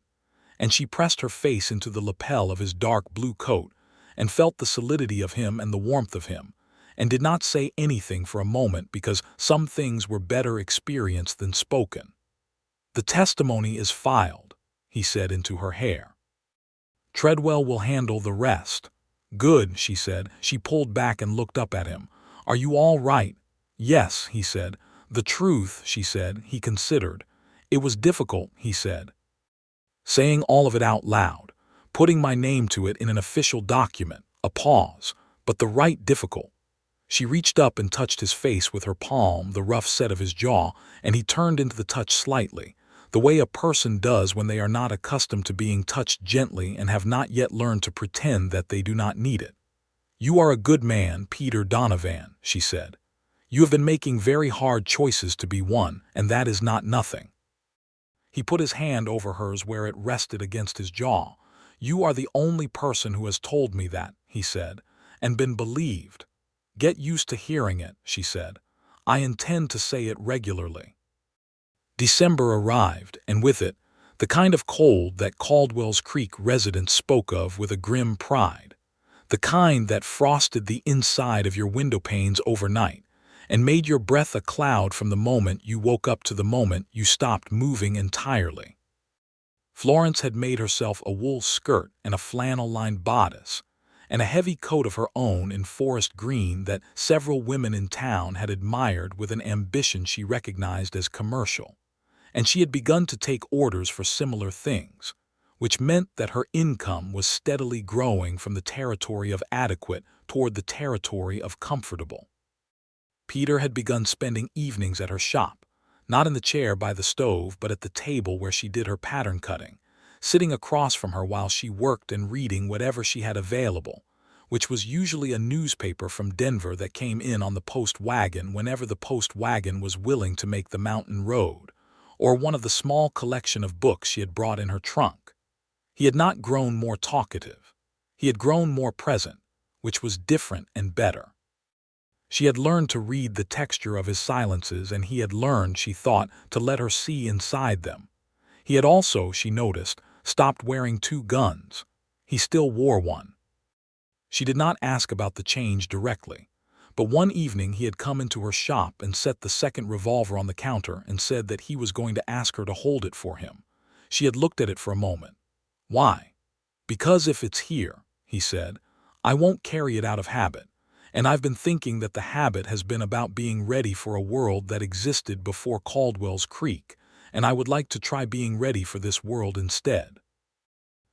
And she pressed her face into the lapel of his dark blue coat and felt the solidity of him and the warmth of him, and did not say anything for a moment because some things were better experienced than spoken. "The testimony is filed," he said into her hair. "Treadwell will handle the rest." "Good," she said. She pulled back and looked up at him. "Are you all right?" "Yes," he said. "The truth," she said. He considered. "It was difficult," he said. "Saying all of it out loud, putting my name to it in an official document." A pause. "But the right difficult." She reached up and touched his face with her palm, the rough set of his jaw, and he turned into the touch slightly, the way a person does when they are not accustomed to being touched gently and have not yet learned to pretend that they do not need it. "You are a good man, Peter Donovan," she said. "You have been making very hard choices to be one, and that is not nothing." He put his hand over hers where it rested against his jaw. "You are the only person who has told me that," he said, "and been believed." "Get used to hearing it," she said. "I intend to say it regularly." December arrived, and with it, the kind of cold that Caldwell's Creek residents spoke of with a grim pride, the kind that frosted the inside of your window panes overnight and made your breath a cloud from the moment you woke up to the moment you stopped moving entirely. Florence had made herself a wool skirt and a flannel-lined bodice, and a heavy coat of her own in forest green that several women in town had admired with an ambition she recognized as commercial, and she had begun to take orders for similar things, which meant that her income was steadily growing from the territory of adequate toward the territory of comfortable. Peter had begun spending evenings at her shop, not in the chair by the stove but at the table where she did her pattern cutting, sitting across from her while she worked and reading whatever she had available, which was usually a newspaper from Denver that came in on the post wagon whenever the post wagon was willing to make the mountain road, or one of the small collection of books she had brought in her trunk. He had not grown more talkative. He had grown more present, which was different and better. She had learned to read the texture of his silences, and he had learned, she thought, to let her see inside them. He had also, she noticed, stopped wearing two guns. He still wore one. She did not ask about the change directly, but one evening he had come into her shop and set the second revolver on the counter and said that he was going to ask her to hold it for him. She had looked at it for a moment. "Why?" "Because if it's here," he said, "I won't carry it out of habit, and I've been thinking that the habit has been about being ready for a world that existed before Caldwell's Creek, and I would like to try being ready for this world instead."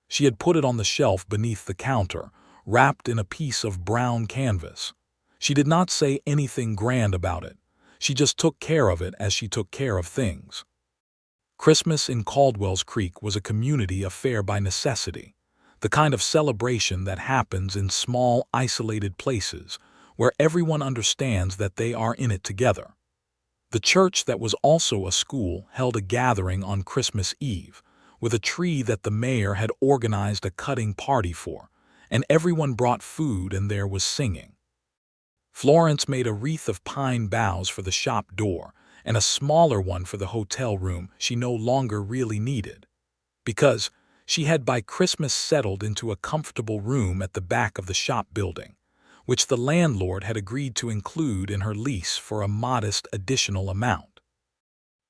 She had put it on the shelf beneath the counter, wrapped in a piece of brown canvas. She did not say anything grand about it. She just took care of it as she took care of things. Christmas in Caldwell's Creek was a community affair by necessity, the kind of celebration that happens in small, isolated places where everyone understands that they are in it together. The church that was also a school held a gathering on Christmas Eve, with a tree that the mayor had organized a cutting party for, and everyone brought food and there was singing. Florence made a wreath of pine boughs for the shop door and a smaller one for the hotel room she no longer really needed, because she had by Christmas settled into a comfortable room at the back of the shop building, which the landlord had agreed to include in her lease for a modest additional amount.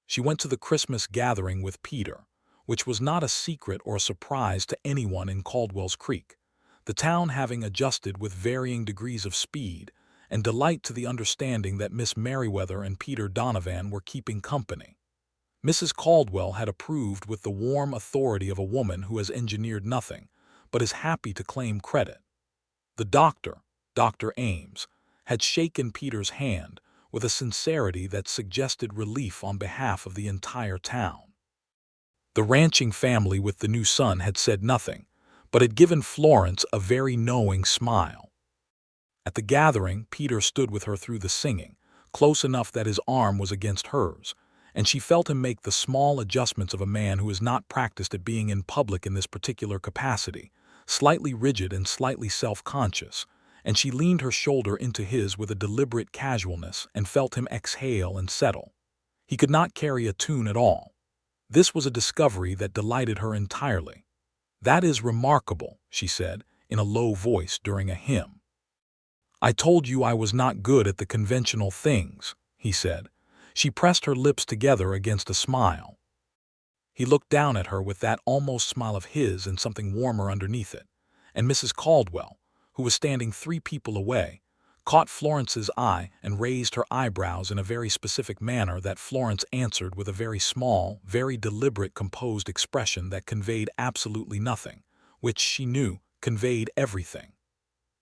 She went to the Christmas gathering with Peter, which was not a secret or a surprise to anyone in Caldwell's Creek, the town having adjusted with varying degrees of speed and delight to the understanding that Miss Merriweather and Peter Donovan were keeping company. Mrs. Caldwell had approved with the warm authority of a woman who has engineered nothing, but is happy to claim credit. The doctor, Dr. Ames, had shaken Peter's hand with a sincerity that suggested relief on behalf of the entire town. The ranching family with the new son had said nothing, but had given Florence a very knowing smile. At the gathering, Peter stood with her through the singing, close enough that his arm was against hers, and she felt him make the small adjustments of a man who is not practiced at being in public in this particular capacity, slightly rigid and slightly self-conscious, and she leaned her shoulder into his with a deliberate casualness and felt him exhale and settle. He could not carry a tune at all. This was a discovery that delighted her entirely. "That is remarkable," she said, in a low voice during a hymn. "I told you I was not good at the conventional things," he said. She pressed her lips together against a smile. He looked down at her with that almost smile of his and something warmer underneath it, and Mrs. Caldwell, who was standing 3 people away, caught Florence's eye and raised her eyebrows in a very specific manner that Florence answered with a very small, very deliberate, composed expression that conveyed absolutely nothing, which she knew conveyed everything.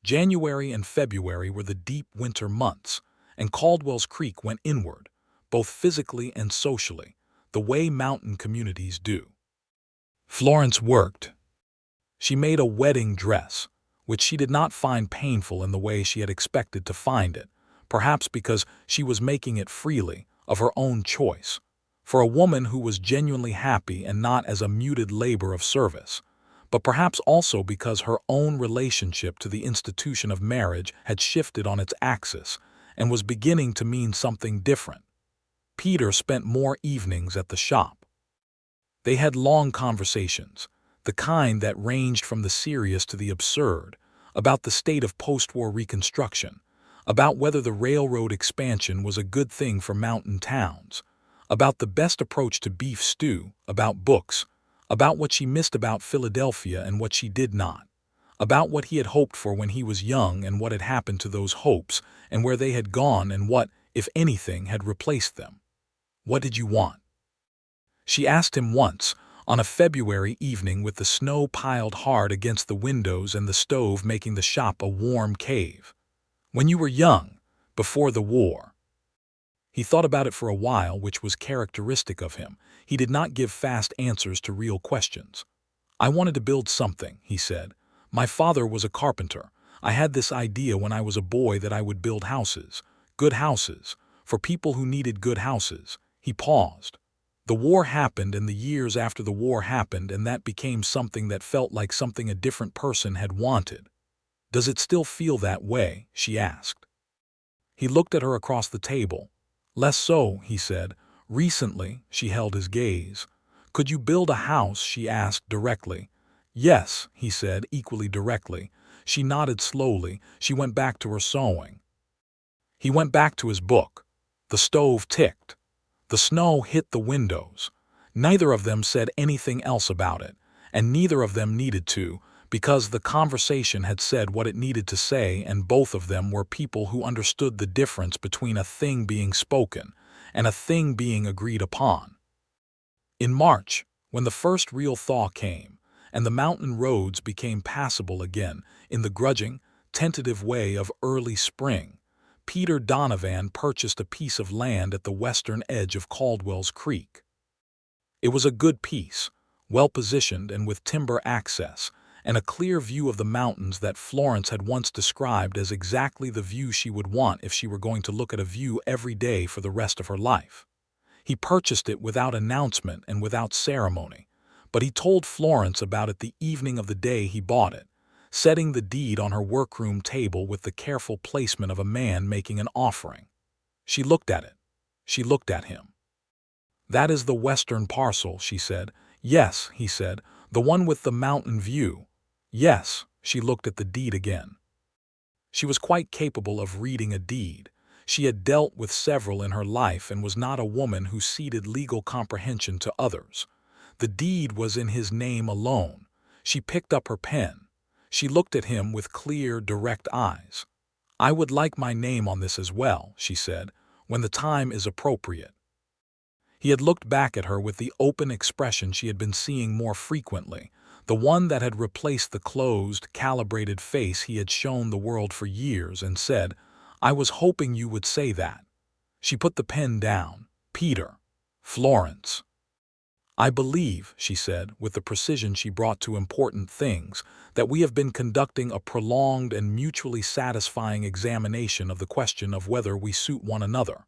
January and February were the deep winter months, and Caldwell's Creek went inward, both physically and socially, the way mountain communities do. Florence worked. She made a wedding dress, which she did not find painful in the way she had expected to find it, perhaps because she was making it freely, of her own choice, for a woman who was genuinely happy and not as a muted labor of service, but perhaps also because her own relationship to the institution of marriage had shifted on its axis and was beginning to mean something different. Peter spent more evenings at the shop. They had long conversations, the kind that ranged from the serious to the absurd, about the state of post-war Reconstruction, about whether the railroad expansion was a good thing for mountain towns, about the best approach to beef stew, about books, about what she missed about Philadelphia and what she did not, about what he had hoped for when he was young and what had happened to those hopes and where they had gone and what, if anything, had replaced them. "What did you want?" she asked him once, on a February evening with the snow piled hard against the windows and the stove making the shop a warm cave. "When you were young, before the war." He thought about it for a while, which was characteristic of him. He did not give fast answers to real questions. "I wanted to build something," he said. "My father was a carpenter. I had this idea when I was a boy that I would build houses, good houses, for people who needed good houses." He paused. The war happened and the years after the war happened, and that became something that felt like something a different person had wanted. "Does it still feel that way?" she asked. He looked at her across the table. "Less so," he said. "Recently," she held his gaze. "Could you build a house?" she asked directly. "Yes," he said, equally directly. She nodded slowly. She went back to her sewing. He went back to his book. The stove ticked. The snow hit the windows. Neither of them said anything else about it, and neither of them needed to, because the conversation had said what it needed to say, and both of them were people who understood the difference between a thing being spoken and a thing being agreed upon. In March, when the first real thaw came, and the mountain roads became passable again in the grudging, tentative way of early spring, Peter Donovan purchased a piece of land at the western edge of Caldwell's Creek. It was a good piece, well-positioned and with timber access, and a clear view of the mountains that Florence had once described as exactly the view she would want if she were going to look at a view every day for the rest of her life. He purchased it without announcement and without ceremony, but he told Florence about it the evening of the day he bought it, setting the deed on her workroom table with the careful placement of a man making an offering. She looked at it. She looked at him. "That is the western parcel," she said. "Yes," he said, "the one with the mountain view." "Yes." She looked at the deed again. She was quite capable of reading a deed. She had dealt with several in her life and was not a woman who ceded legal comprehension to others. The deed was in his name alone. She picked up her pen. She looked at him with clear, direct eyes. "I would like my name on this as well," she said, "when the time is appropriate." He had looked back at her with the open expression she had been seeing more frequently, the one that had replaced the closed, calibrated face he had shown the world for years, and said, "I was hoping you would say that." She put the pen down. "Peter. Florence." "I believe," she said, with the precision she brought to important things, "that we have been conducting a prolonged and mutually satisfying examination of the question of whether we suit one another."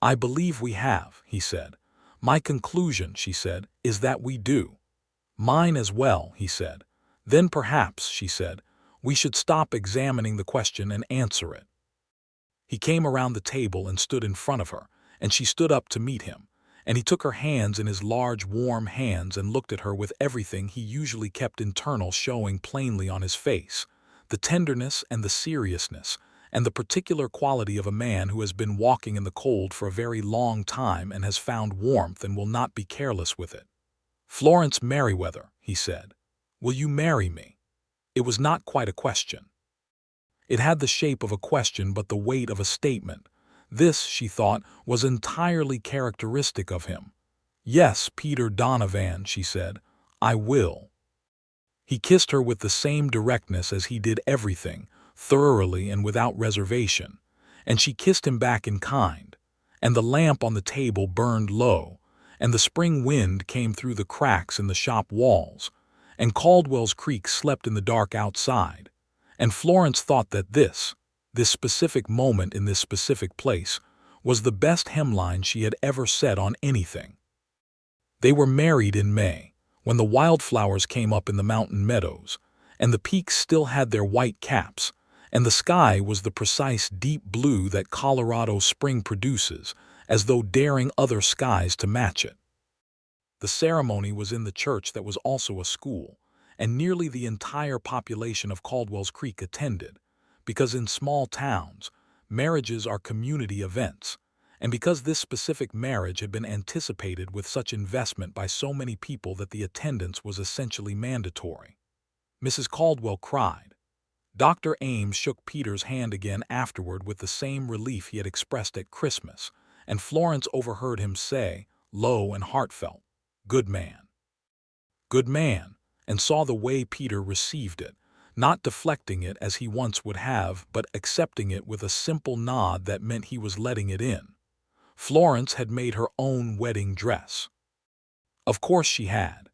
"I believe we have," he said. "My conclusion," she said, "is that we do." "Mine as well," he said. "Then perhaps," she said, "we should stop examining the question and answer it." He came around the table and stood in front of her, and she stood up to meet him, and he took her hands in his large, warm hands and looked at her with everything he usually kept internal showing plainly on his face, the tenderness and the seriousness, and the particular quality of a man who has been walking in the cold for a very long time and has found warmth and will not be careless with it. "Florence Merriweather," he said, "will you marry me?" It was not quite a question. It had the shape of a question but the weight of a statement. This, she thought, was entirely characteristic of him. "Yes, Peter Donovan," she said, "I will." He kissed her with the same directness as he did everything, thoroughly and without reservation, and she kissed him back in kind, and the lamp on the table burned low, and the spring wind came through the cracks in the shop walls, and Caldwell's Creek slept in the dark outside, and Florence thought that this specific moment in this specific place, was the best hemline she had ever said on anything. They were married in May, when the wildflowers came up in the mountain meadows, and the peaks still had their white caps, and the sky was the precise deep blue that Colorado spring produces, as though daring other skies to match it. The ceremony was in the church that was also a school, and nearly the entire population of Caldwell's Creek attended, because in small towns, marriages are community events, and because this specific marriage had been anticipated with such investment by so many people that the attendance was essentially mandatory. Mrs. Caldwell cried. Dr. Ames shook Peter's hand again afterward with the same relief he had expressed at Christmas, and Florence overheard him say, low and heartfelt, "Good man." Good man, and saw the way Peter received it, not deflecting it as he once would have, but accepting it with a simple nod that meant he was letting it in. Florence had made her own wedding dress. Of course she had.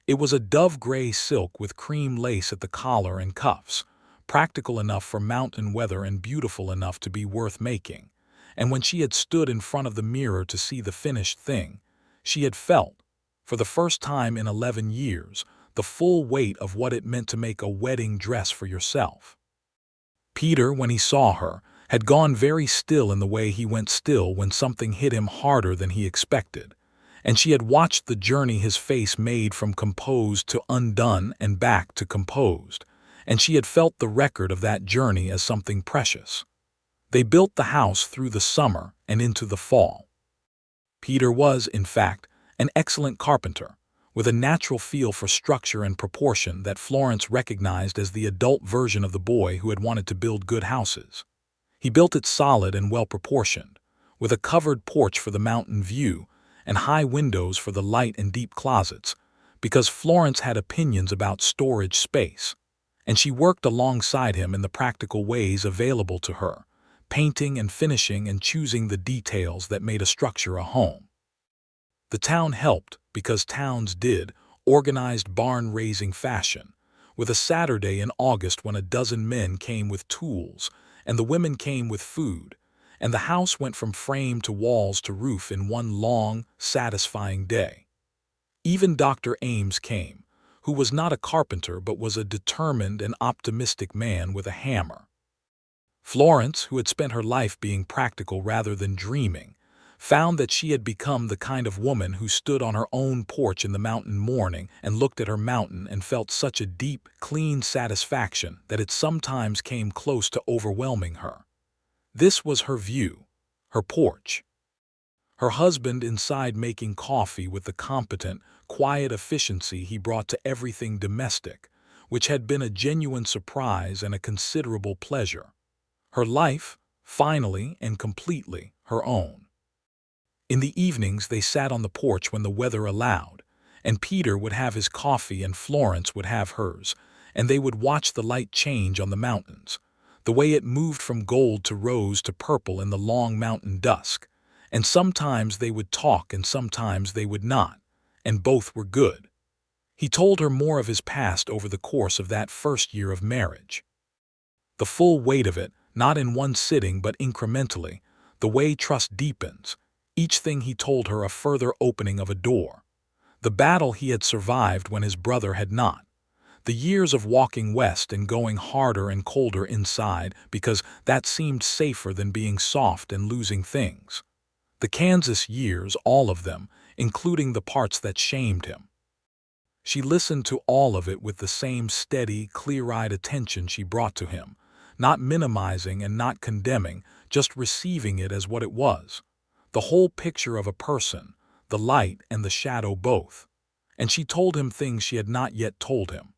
It was a dove-gray silk with cream lace at the collar and cuffs, practical enough for mountain weather and beautiful enough to be worth making, and when she had stood in front of the mirror to see the finished thing, she had felt, for the first time in 11 years, the full weight of what it meant to make a wedding dress for yourself. Peter, when he saw her, had gone very still in the way he went still when something hit him harder than he expected, and she had watched the journey his face made from composed to undone and back to composed, and she had felt the record of that journey as something precious. They built the house through the summer and into the fall. Peter was, in fact, an excellent carpenter, with a natural feel for structure and proportion that Florence recognized as the adult version of the boy who had wanted to build good houses. He built it solid and well-proportioned, with a covered porch for the mountain view and high windows for the light and deep closets, because Florence had opinions about storage space, and she worked alongside him in the practical ways available to her, painting and finishing and choosing the details that made a structure a home. The town helped, because towns did, organized barn-raising fashion, with a Saturday in August when a dozen men came with tools, and the women came with food, and the house went from frame to walls to roof in one long, satisfying day. Even Dr. Ames came, who was not a carpenter but was a determined and optimistic man with a hammer. Florence, who had spent her life being practical rather than dreaming, found that she had become the kind of woman who stood on her own porch in the mountain morning and looked at her mountain and felt such a deep, clean satisfaction that it sometimes came close to overwhelming her. This was her view, her porch. Her husband inside making coffee with the competent, quiet efficiency he brought to everything domestic, which had been a genuine surprise and a considerable pleasure. Her life, finally and completely her own. In the evenings they sat on the porch when the weather allowed, and Peter would have his coffee and Florence would have hers, and they would watch the light change on the mountains, the way it moved from gold to rose to purple in the long mountain dusk, and sometimes they would talk and sometimes they would not, and both were good. He told her more of his past over the course of that first year of marriage. The full weight of it, not in one sitting but incrementally, the way trust deepens, each thing he told her a further opening of a door. The battle he had survived when his brother had not. The years of walking west and going harder and colder inside because that seemed safer than being soft and losing things. The Kansas years, all of them, including the parts that shamed him. She listened to all of it with the same steady, clear-eyed attention she brought to him, not minimizing and not condemning, just receiving it as what it was. The whole picture of a person, the light and the shadow both. And she told him things she had not yet told him.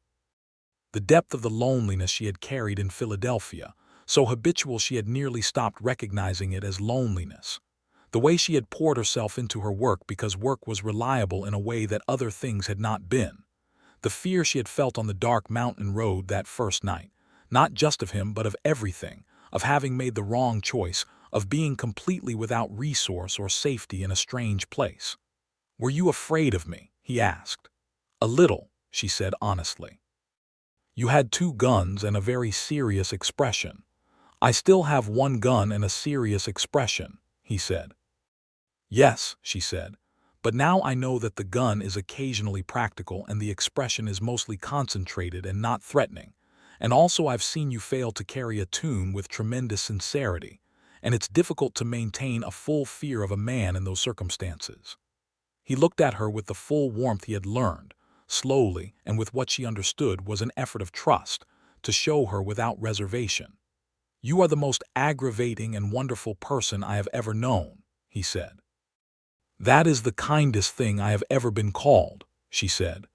The depth of the loneliness she had carried in Philadelphia, so habitual she had nearly stopped recognizing it as loneliness. The way she had poured herself into her work because work was reliable in a way that other things had not been. The fear she had felt on the dark mountain road that first night, not just of him but of everything, of having made the wrong choice, of being completely without resource or safety in a strange place. "Were you afraid of me?" he asked. "A little," she said honestly. "You had 2 guns and a very serious expression." "I still have 1 gun and a serious expression," he said. "Yes," she said, "but now I know that the gun is occasionally practical and the expression is mostly concentrated and not threatening. And also I've seen you fail to carry a tune with tremendous sincerity, and it's difficult to maintain a full fear of a man in those circumstances." He looked at her with the full warmth he had learned, slowly and with what she understood was an effort of trust, to show her without reservation. "You are the most aggravating and wonderful person I have ever known," he said. "That is the kindest thing I have ever been called," she said.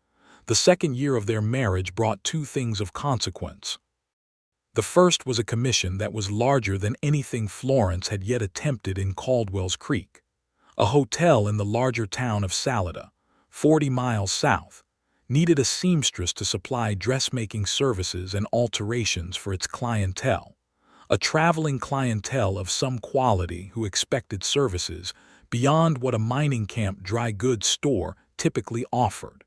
The second year of their marriage brought 2 things of consequence. The first was a commission that was larger than anything Florence had yet attempted in Caldwell's Creek. A hotel in the larger town of Salida, 40 miles south, needed a seamstress to supply dressmaking services and alterations for its clientele. A traveling clientele of some quality who expected services beyond what a mining camp dry goods store typically offered.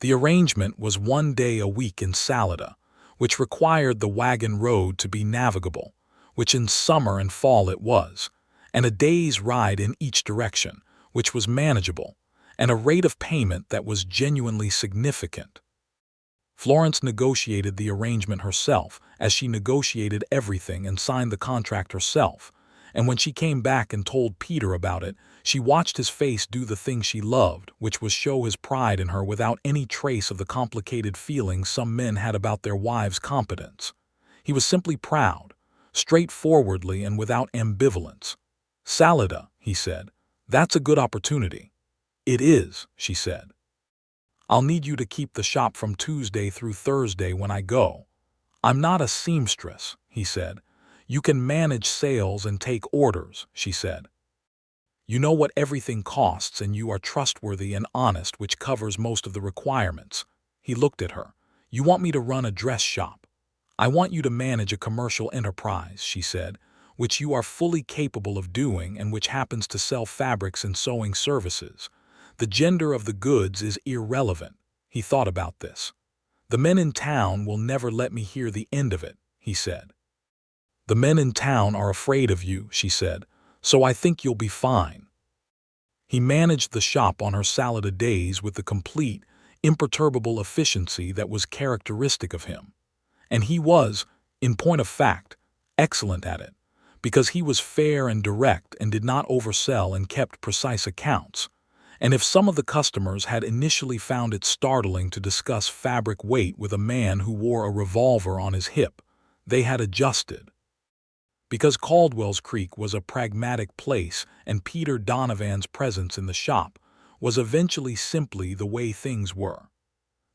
The arrangement was 1 day a week in Salida, which required the wagon road to be navigable, which in summer and fall it was, and a day's ride in each direction, which was manageable, and a rate of payment that was genuinely significant. Florence negotiated the arrangement herself, as she negotiated everything and signed the contract herself, and when she came back and told Peter about it, she watched his face do the thing she loved, which was show his pride in her without any trace of the complicated feelings some men had about their wives' competence. He was simply proud, straightforwardly and without ambivalence. "Salida," he said, "that's a good opportunity." "It is," she said. "I'll need you to keep the shop from Tuesday through Thursday when I go." "I'm not a seamstress," he said. "You can manage sales and take orders," she said. "You know what everything costs and you are trustworthy and honest, which covers most of the requirements." He looked at her. "You want me to run a dress shop. I want you to manage a commercial enterprise," she said, "which you are fully capable of doing and which happens to sell fabrics and sewing services. The gender of the goods is irrelevant." He thought about this. "The men in town will never let me hear the end of it," he said. "The men in town are afraid of you," she said, "so I think you'll be fine." He managed the shop on her Salida days with the complete, imperturbable efficiency that was characteristic of him. And he was, in point of fact, excellent at it, because he was fair and direct and did not oversell and kept precise accounts. And if some of the customers had initially found it startling to discuss fabric weight with a man who wore a revolver on his hip, they had adjusted. Because Caldwell's Creek was a pragmatic place and Peter Donovan's presence in the shop was eventually simply the way things were.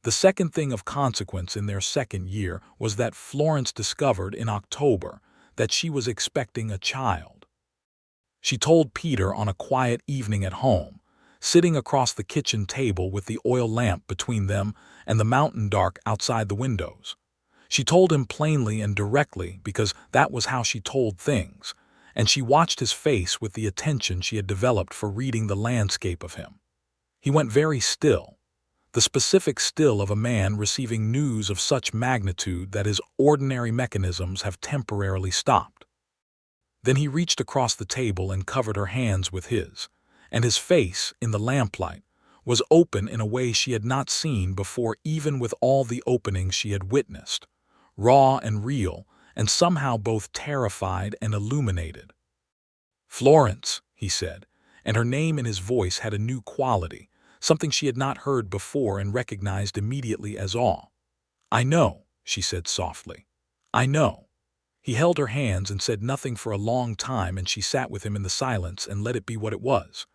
The second thing of consequence in their second year was that Florence discovered in October that she was expecting a child. She told Peter on a quiet evening at home, sitting across the kitchen table with the oil lamp between them and the mountain dark outside the windows. She told him plainly and directly because that was how she told things, and she watched his face with the attention she had developed for reading the landscape of him. He went very still, the specific still of a man receiving news of such magnitude that his ordinary mechanisms have temporarily stopped. Then he reached across the table and covered her hands with his, and his face, in the lamplight, was open in a way she had not seen before, even with all the openings she had witnessed, raw and real, and somehow both terrified and illuminated. "Florence," he said, and her name in his voice had a new quality, something she had not heard before and recognized immediately as awe. "I know," she said softly. "I know." He held her hands and said nothing for a long time, and she sat with him in the silence and let it be what it was.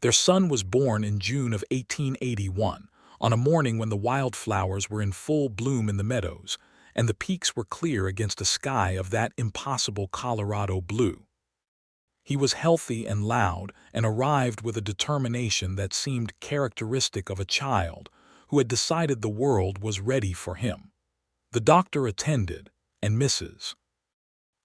Their son was born in June of 1881, on a morning when the wildflowers were in full bloom in the meadows, and the peaks were clear against a sky of that impossible Colorado blue. He was healthy and loud, and arrived with a determination that seemed characteristic of a child who had decided the world was ready for him. The doctor attended, and Mrs.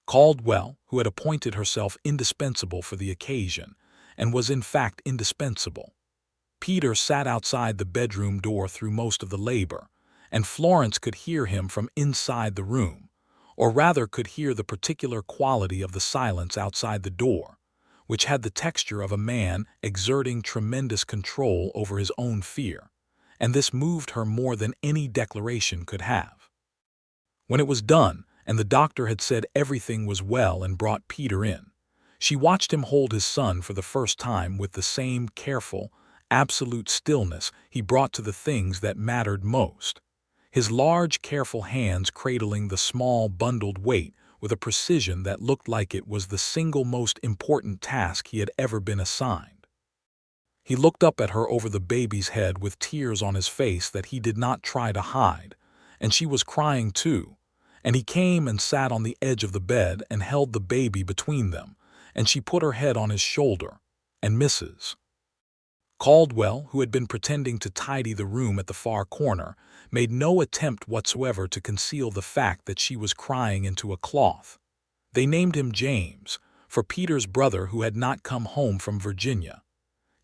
Caldwell, who had appointed herself indispensable for the occasion, and was in fact indispensable. Peter sat outside the bedroom door through most of the labor, and Florence could hear him from inside the room, or rather could hear the particular quality of the silence outside the door, which had the texture of a man exerting tremendous control over his own fear, and this moved her more than any declaration could have. When it was done, and the doctor had said everything was well and brought Peter in, she watched him hold his son for the first time with the same careful, absolute stillness he brought to the things that mattered most, his large, careful hands cradling the small, bundled weight with a precision that looked like it was the single most important task he had ever been assigned. He looked up at her over the baby's head with tears on his face that he did not try to hide, and she was crying too, and he came and sat on the edge of the bed and held the baby between them, and she put her head on his shoulder, and Mrs. Caldwell, who had been pretending to tidy the room at the far corner, made no attempt whatsoever to conceal the fact that she was crying into a cloth. They named him James, for Peter's brother who had not come home from Virginia.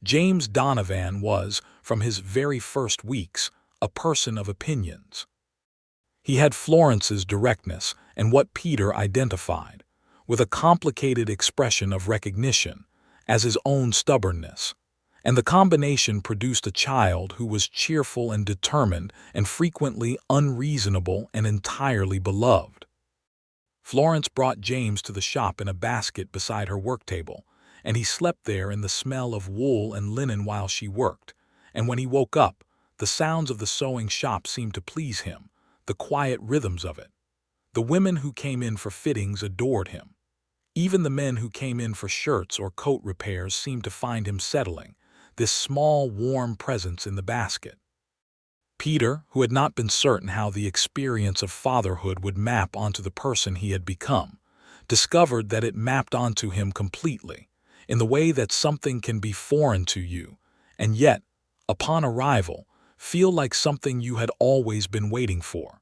James Donovan was, from his very first weeks, a person of opinions. He had Florence's directness and what Peter identified, with a complicated expression of recognition, as his own stubbornness, and the combination produced a child who was cheerful and determined and frequently unreasonable and entirely beloved. Florence brought James to the shop in a basket beside her work table, and he slept there in the smell of wool and linen while she worked, and when he woke up, the sounds of the sewing shop seemed to please him, the quiet rhythms of it. The women who came in for fittings adored him. Even the men who came in for shirts or coat repairs seemed to find him settling, this small, warm presence in the basket. Peter, who had not been certain how the experience of fatherhood would map onto the person he had become, discovered that it mapped onto him completely, in the way that something can be foreign to you, and yet, upon arrival, feel like something you had always been waiting for.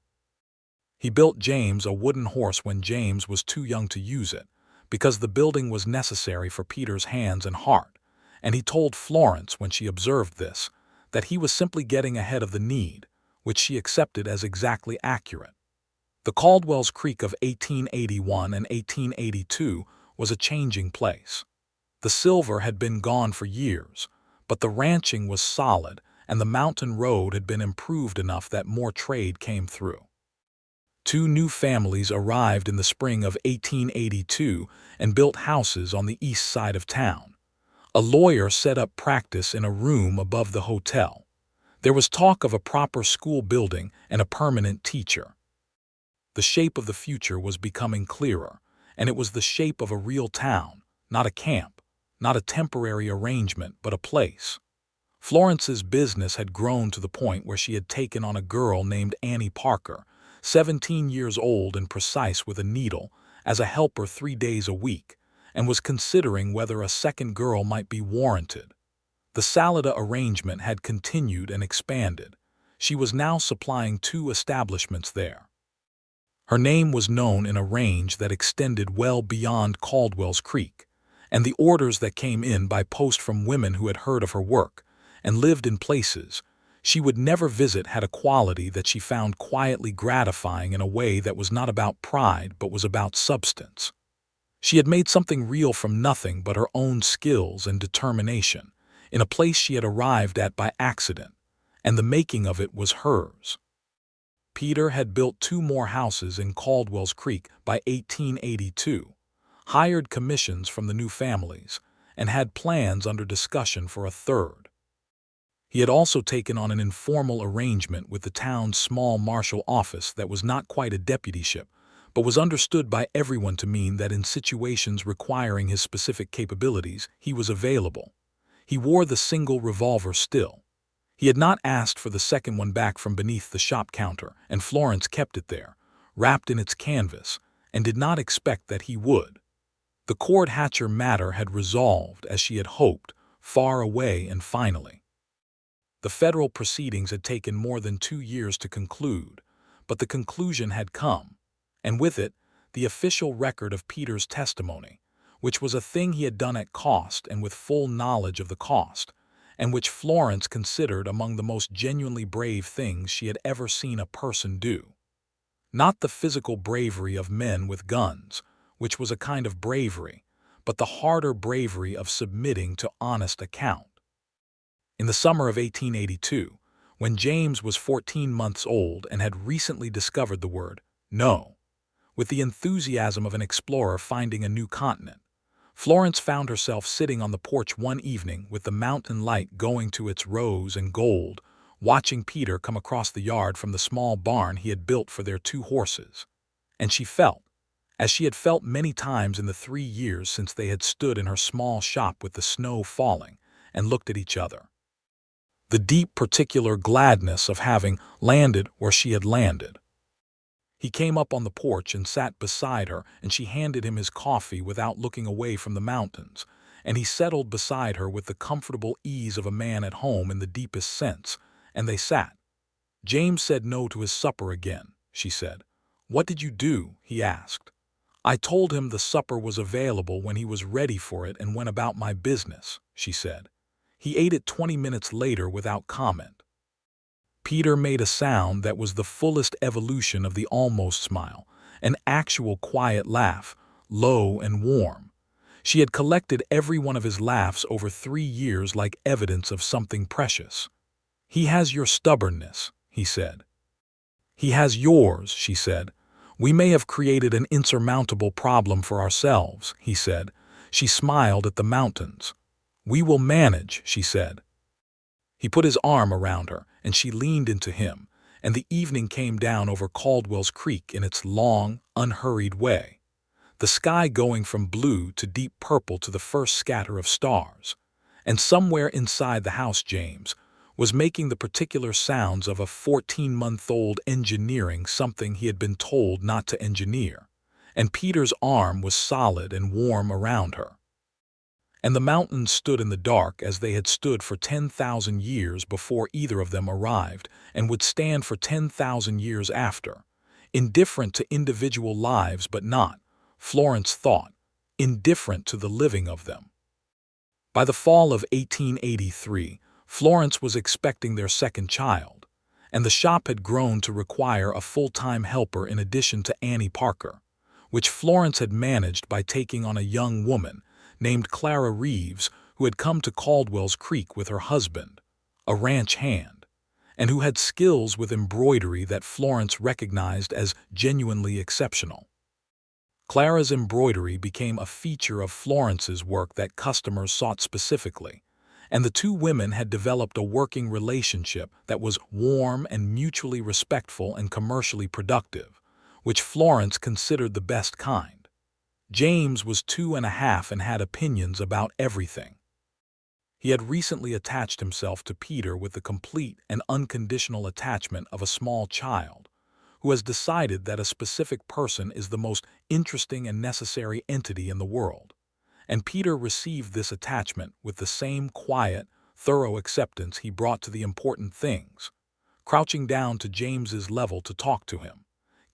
He built James a wooden horse when James was too young to use it, because the building was necessary for Peter's hands and heart, and he told Florence when she observed this, that he was simply getting ahead of the need, which she accepted as exactly accurate. The Caldwell's Creek of 1881 and 1882 was a changing place. The silver had been gone for years, but the ranching was solid, and the mountain road had been improved enough that more trade came through. 2 new families arrived in the spring of 1882 and built houses on the east side of town. A lawyer set up practice in a room above the hotel. There was talk of a proper school building and a permanent teacher. The shape of the future was becoming clearer, and it was the shape of a real town, not a camp, not a temporary arrangement, but a place. Florence's business had grown to the point where she had taken on a girl named Annie Parker, 17 years old and precise with a needle, as a helper 3 days a week, and was considering whether a second girl might be warranted. The Salida arrangement had continued and expanded. She was now supplying 2 establishments there. Her name was known in a range that extended well beyond Caldwell's Creek, and the orders that came in by post from women who had heard of her work and lived in places she would never visit had a quality that she found quietly gratifying in a way that was not about pride but was about substance. She had made something real from nothing but her own skills and determination, in a place she had arrived at by accident, and the making of it was hers. Peter had built 2 more houses in Caldwell's Creek by 1882, hired commissions from the new families, and had plans under discussion for a third. He had also taken on an informal arrangement with the town's small marshal office that was not quite a deputyship, but was understood by everyone to mean that in situations requiring his specific capabilities, he was available. He wore the single revolver still. He had not asked for the second one back from beneath the shop counter, and Florence kept it there, wrapped in its canvas, and did not expect that he would. The cord hatcher matter had resolved as she had hoped, far away and finally. The federal proceedings had taken more than 2 years to conclude, but the conclusion had come, and with it, the official record of Peter's testimony, which was a thing he had done at cost and with full knowledge of the cost, and which Florence considered among the most genuinely brave things she had ever seen a person do. Not the physical bravery of men with guns, which was a kind of bravery, but the harder bravery of submitting to honest account. In the summer of 1882, when James was 14 months old and had recently discovered the word no, with the enthusiasm of an explorer finding a new continent, Florence found herself sitting on the porch one evening with the mountain light going to its rose and gold, watching Peter come across the yard from the small barn he had built for their 2 horses. And she felt, as she had felt many times in the 3 years since they had stood in her small shop with the snow falling and looked at each other, the deep particular gladness of having landed where she had landed. He came up on the porch and sat beside her, and she handed him his coffee without looking away from the mountains, and he settled beside her with the comfortable ease of a man at home in the deepest sense, and they sat. James said no to his supper again, she said. What did you do? He asked. I told him the supper was available when he was ready for it and went about my business, she said. He ate it 20 minutes later without comment. Peter made a sound that was the fullest evolution of the almost smile, an actual quiet laugh, low and warm. She had collected every one of his laughs over 3 years like evidence of something precious. He has your stubbornness, he said. He has yours, she said. We may have created an insurmountable problem for ourselves, he said. She smiled at the mountains. We will manage, she said. He put his arm around her, and she leaned into him, and the evening came down over Caldwell's Creek in its long, unhurried way, the sky going from blue to deep purple to the first scatter of stars, and somewhere inside the house James was making the particular sounds of a 14-month-old engineering something he had been told not to engineer, and Peter's arm was solid and warm around her. And the mountains stood in the dark as they had stood for 10,000 years before either of them arrived, and would stand for 10,000 years after, indifferent to individual lives but not, Florence thought, indifferent to the living of them. By the fall of 1883, Florence was expecting their second child, and the shop had grown to require a full-time helper in addition to Annie Parker, which Florence had managed by taking on a young woman named Clara Reeves, who had come to Caldwell's Creek with her husband, a ranch hand, and who had skills with embroidery that Florence recognized as genuinely exceptional. Clara's embroidery became a feature of Florence's work that customers sought specifically, and the 2 women had developed a working relationship that was warm and mutually respectful and commercially productive, which Florence considered the best kind. James was 2.5 and had opinions about everything. He had recently attached himself to Peter with the complete and unconditional attachment of a small child, who has decided that a specific person is the most interesting and necessary entity in the world. And Peter received this attachment with the same quiet, thorough acceptance he brought to the important things, crouching down to James's level to talk to him,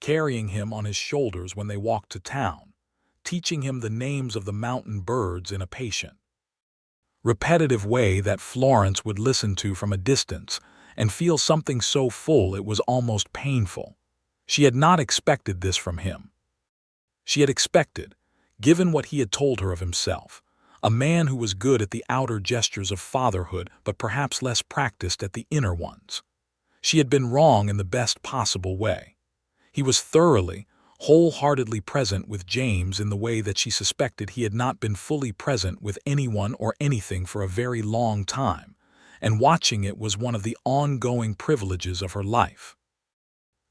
carrying him on his shoulders when they walked to town, teaching him the names of the mountain birds in a patient, repetitive way that Florence would listen to from a distance and feel something so full it was almost painful. She had not expected this from him. She had expected, given what he had told her of himself, a man who was good at the outer gestures of fatherhood but perhaps less practiced at the inner ones. She had been wrong in the best possible way. He was thoroughly, wholeheartedly present with James in the way that she suspected he had not been fully present with anyone or anything for a very long time, and watching it was one of the ongoing privileges of her life.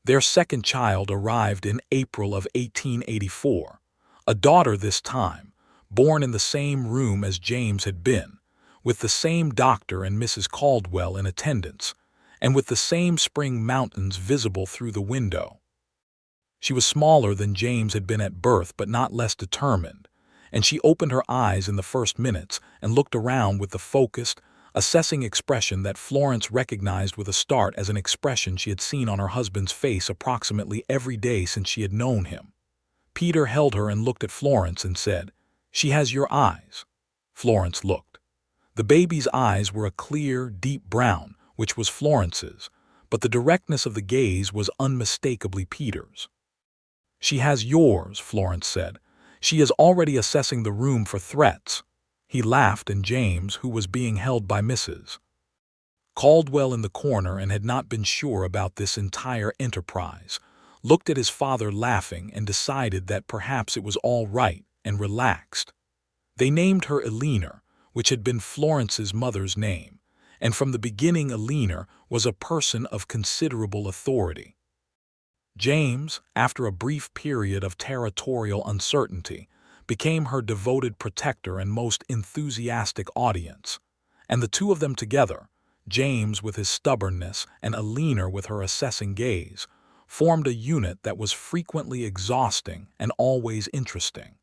Their second child arrived in April of 1884, a daughter this time, born in the same room as James had been, with the same doctor and Mrs. Caldwell in attendance, and with the same spring mountains visible through the window. She was smaller than James had been at birth but not less determined, and she opened her eyes in the first minutes and looked around with the focused, assessing expression that Florence recognized with a start as an expression she had seen on her husband's face approximately every day since she had known him. Peter held her and looked at Florence and said, "She has your eyes." Florence looked. The baby's eyes were a clear, deep brown, which was Florence's, but the directness of the gaze was unmistakably Peter's. "She has yours," Florence said. "She is already assessing the room for threats." He laughed, and James, who was being held by Mrs. Caldwell in the corner and had not been sure about this entire enterprise, looked at his father laughing and decided that perhaps it was all right and relaxed. They named her Eleanor, which had been Florence's mother's name, and from the beginning Eleanor was a person of considerable authority. James, after a brief period of territorial uncertainty, became her devoted protector and most enthusiastic audience, and the two of them together, James with his stubbornness and Eleanor with her assessing gaze, formed a unit that was frequently exhausting and always interesting.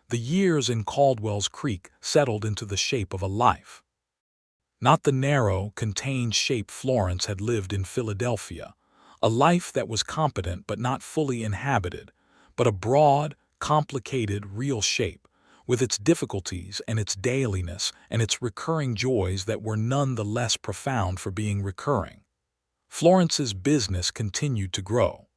The years in Caldwell's Creek settled into the shape of a life. Not the narrow, contained shape Florence had lived in Philadelphia, a life that was competent but not fully inhabited, but a broad, complicated, real shape, with its difficulties and its dailiness and its recurring joys that were none the less profound for being recurring. Florence's business continued to grow.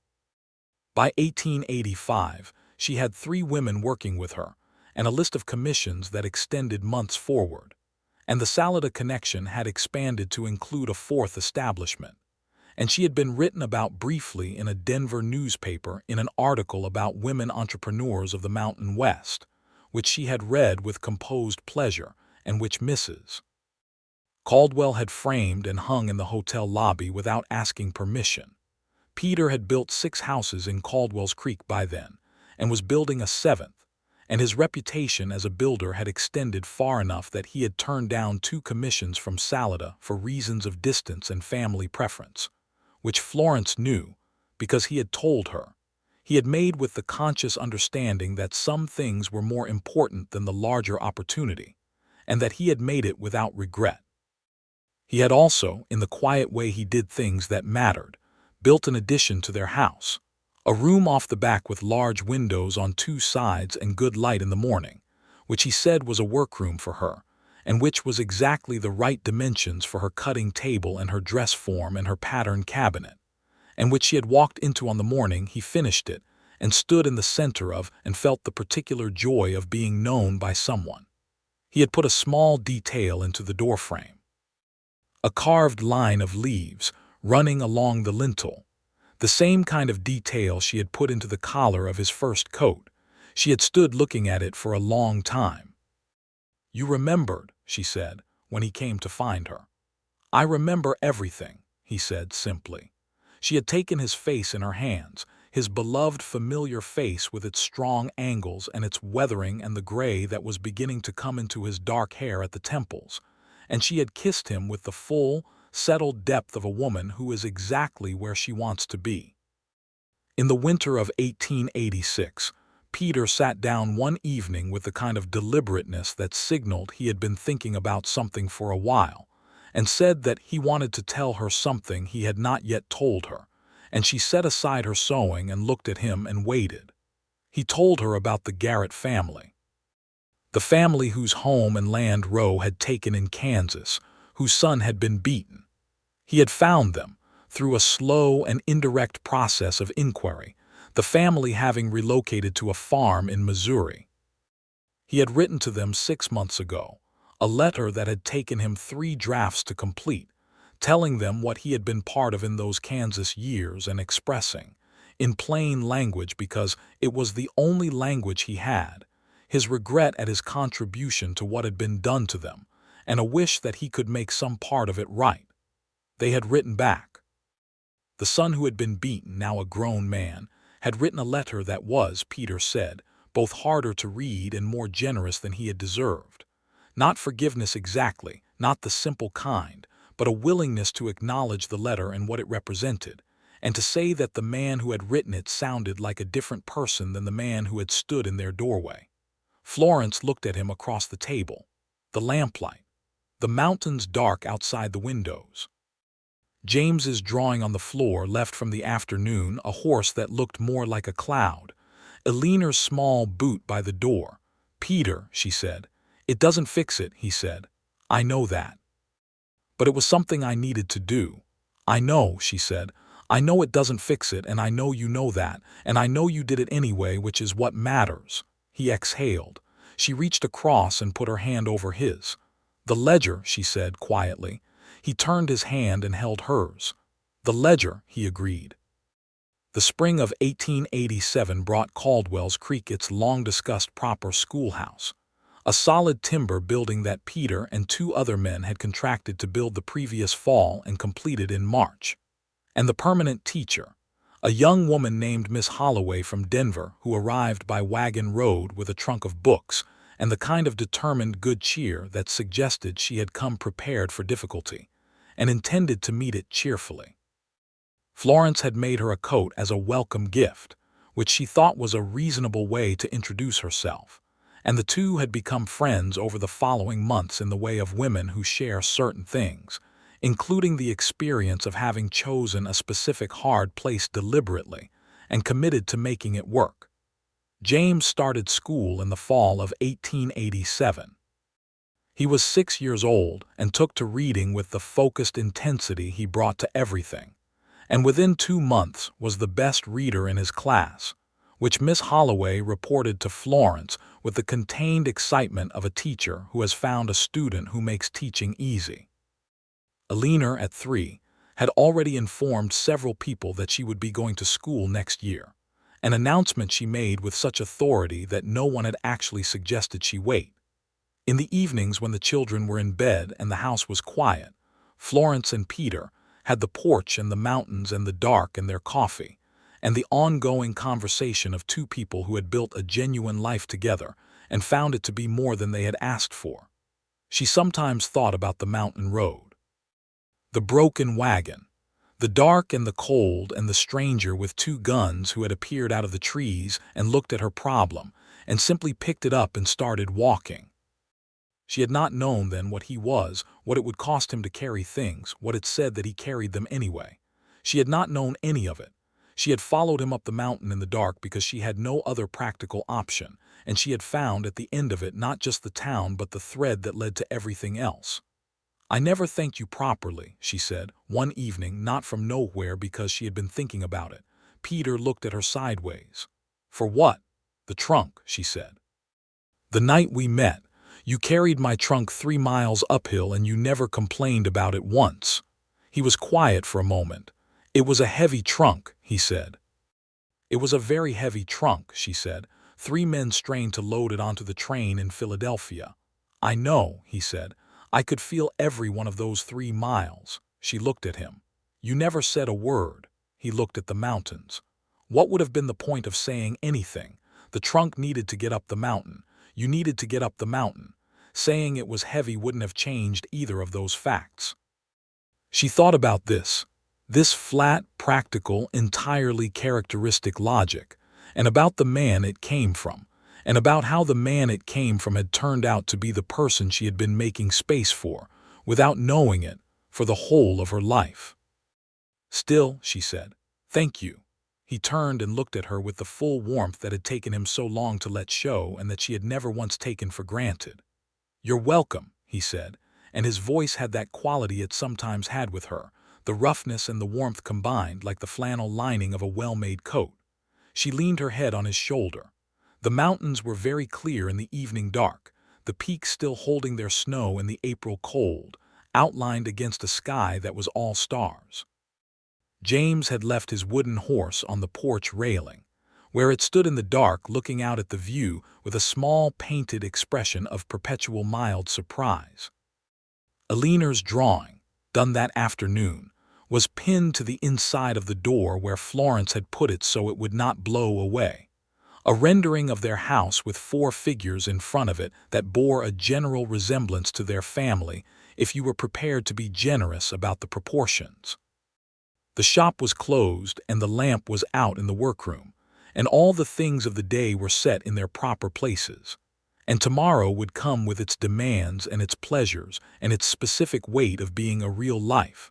By 1885, she had 3 women working with her, and a list of commissions that extended months forward, and the Salida connection had expanded to include a 4th establishment, and she had been written about briefly in a Denver newspaper in an article about women entrepreneurs of the Mountain West, which she had read with composed pleasure and which Mrs. Caldwell had framed and hung in the hotel lobby without asking permission. Peter had built 6 houses in Caldwell's Creek by then, and was building a 7th, and his reputation as a builder had extended far enough that he had turned down 2 commissions from Salida for reasons of distance and family preference, which Florence knew, because he had told her. He had made with the conscious understanding that some things were more important than the larger opportunity, and that he had made it without regret. He had also, in the quiet way he did things that mattered, built an addition to their house, a room off the back with large windows on 2 sides and good light in the morning, which he said was a workroom for her, and which was exactly the right dimensions for her cutting table and her dress form and her pattern cabinet, and which she had walked into on the morning he finished it and stood in the center of and felt the particular joy of being known by someone. He had put a small detail into the doorframe, a carved line of leaves running along the lintel, the same kind of detail she had put into the collar of his first coat. She had stood looking at it for a long time. "You remembered," she said, when he came to find her. "I remember everything," he said simply. She had taken his face in her hands, his beloved familiar face with its strong angles and its weathering and the gray that was beginning to come into his dark hair at the temples, and she had kissed him with the full, settled depth of a woman who is exactly where she wants to be. In the winter of 1886, Peter sat down one evening with the kind of deliberateness that signaled he had been thinking about something for a while, and said that he wanted to tell her something he had not yet told her, and she set aside her sewing and looked at him and waited. He told her about the Garrett family. The family whose home and land Roe had taken in Kansas, whose son had been beaten. He had found them, through a slow and indirect process of inquiry, the family having relocated to a farm in Missouri. He had written to them 6 months ago, a letter that had taken him 3 drafts to complete, telling them what he had been part of in those Kansas years and expressing, in plain language because it was the only language he had, his regret at his contribution to what had been done to them, and a wish that he could make some part of it right. They had written back. The son who had been beaten, now a grown man, had written a letter that was, Peter said, both harder to read and more generous than he had deserved. Not forgiveness exactly, not the simple kind, but a willingness to acknowledge the letter and what it represented, and to say that the man who had written it sounded like a different person than the man who had stood in their doorway. Florence looked at him across the table. The lamplight. The mountains dark outside the windows. James's drawing on the floor left from the afternoon a horse that looked more like a cloud. Eleanor's small boot by the door. "Peter," she said. "It doesn't fix it," he said. "I know that. But it was something I needed to do." "I know," she said. "I know it doesn't fix it, and I know you know that, and I know you did it anyway, which is what matters." He exhaled. She reached across and put her hand over his. "The ledger," she said quietly. He turned his hand and held hers. "The ledger," he agreed. The spring of 1887 brought Caldwell's Creek its long-discussed proper schoolhouse, a solid timber building that Peter and 2 other men had contracted to build the previous fall and completed in March. And the permanent teacher, a young woman named Miss Holloway from Denver who arrived by wagon road with a trunk of books and the kind of determined good cheer that suggested she had come prepared for difficulty and intended to meet it cheerfully. Florence had made her a coat as a welcome gift, which she thought was a reasonable way to introduce herself, and the two had become friends over the following months in the way of women who share certain things, including the experience of having chosen a specific hard place deliberately and committed to making it work. James started school in the fall of 1887. He was 6 years old and took to reading with the focused intensity he brought to everything, and within 2 months was the best reader in his class, which Miss Holloway reported to Florence with the contained excitement of a teacher who has found a student who makes teaching easy. Eleanor, at 3, had already informed several people that she would be going to school next year, an announcement she made with such authority that no one had actually suggested she wait. In the evenings when the children were in bed and the house was quiet, Florence and Peter had the porch and the mountains and the dark and their coffee, and the ongoing conversation of 2 people who had built a genuine life together and found it to be more than they had asked for. She sometimes thought about the mountain road. The broken wagon, the dark and the cold, and the stranger with 2 guns who had appeared out of the trees and looked at her problem and simply picked it up and started walking. She had not known then what he was, what it would cost him to carry things, what it said that he carried them anyway. She had not known any of it. She had followed him up the mountain in the dark because she had no other practical option, and she had found at the end of it not just the town but the thread that led to everything else. "I never thanked you properly," she said, one evening, not from nowhere because she had been thinking about it. Peter looked at her sideways. "For what?" "The trunk," she said. "The night we met, you carried my trunk 3 miles uphill and you never complained about it once." He was quiet for a moment. "It was a heavy trunk," he said. "It was a very heavy trunk," she said. 3 men strained to load it onto the train in Philadelphia." "I know," he said. "I could feel every one of those 3 miles." She looked at him. "You never said a word." He looked at the mountains. "What would have been the point of saying anything? The trunk needed to get up the mountain. You needed to get up the mountain. Saying it was heavy wouldn't have changed either of those facts." She thought about this. This flat, practical, entirely characteristic logic, and about the man it came from, and about how the man it came from had turned out to be the person she had been making space for, without knowing it, for the whole of her life. "Still," she said, "thank you." He turned and looked at her with the full warmth that had taken him so long to let show and that she had never once taken for granted. "You're welcome," he said, and his voice had that quality it sometimes had with her, the roughness and the warmth combined like the flannel lining of a well-made coat. She leaned her head on his shoulder. The mountains were very clear in the evening dark, the peaks still holding their snow in the April cold, outlined against a sky that was all stars. James had left his wooden horse on the porch railing, where it stood in the dark looking out at the view with a small painted expression of perpetual mild surprise. Aliner's drawing, done that afternoon, was pinned to the inside of the door where Florence had put it so it would not blow away. A rendering of their house with 4 figures in front of it that bore a general resemblance to their family if you were prepared to be generous about the proportions. The shop was closed and the lamp was out in the workroom, and all the things of the day were set in their proper places. And tomorrow would come with its demands and its pleasures and its specific weight of being a real life.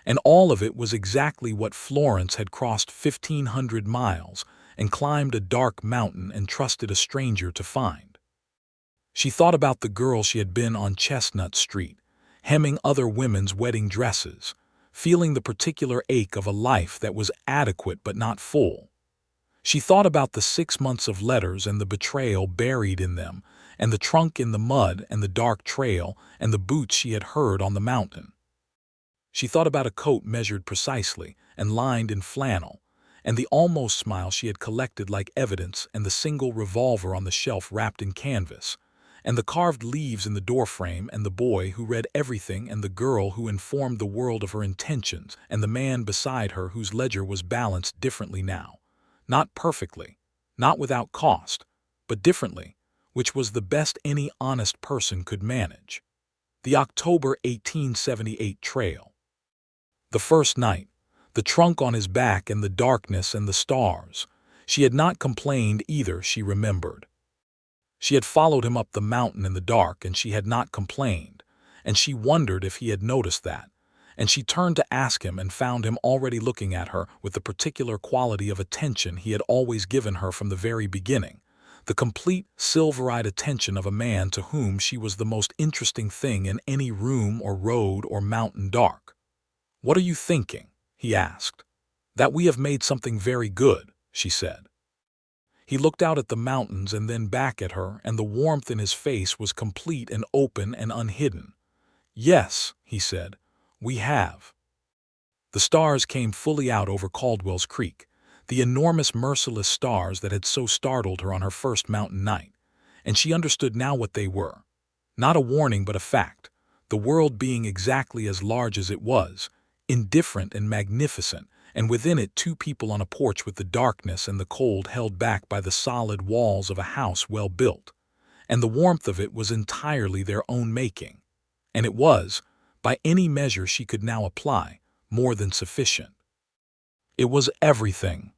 And all of it was exactly what Florence had crossed 1,500 miles and climbed a dark mountain and trusted a stranger to find. She thought about the girl she had been on Chestnut Street, hemming other women's wedding dresses, feeling the particular ache of a life that was adequate but not full. She thought about the 6 months of letters and the betrayal buried in them, and the trunk in the mud and the dark trail and the boots she had heard on the mountain. She thought about a coat measured precisely and lined in flannel, and the almost smile she had collected like evidence and the single revolver on the shelf wrapped in canvas, and the carved leaves in the doorframe and the boy who read everything and the girl who informed the world of her intentions and the man beside her whose ledger was balanced differently now. Not perfectly, not without cost, but differently, which was the best any honest person could manage. The October 1878 trail. The first night, the trunk on his back and the darkness and the stars. She had not complained either, she remembered. She had followed him up the mountain in the dark and she had not complained, and she wondered if he had noticed that, and she turned to ask him and found him already looking at her with the particular quality of attention he had always given her from the very beginning, the complete, silver-eyed attention of a man to whom she was the most interesting thing in any room or road or mountain dark. "What are you thinking?" he asked. "That we have made something very good," she said. He looked out at the mountains and then back at her, and the warmth in his face was complete and open and unhidden. "Yes," he said, "we have." The stars came fully out over Caldwell's Creek, the enormous merciless stars that had so startled her on her first mountain night, and she understood now what they were. Not a warning but a fact, the world being exactly as large as it was, indifferent and magnificent, and within it 2 people on a porch with the darkness and the cold held back by the solid walls of a house well built, and the warmth of it was entirely their own making, and it was, by any measure she could now apply, more than sufficient. It was everything.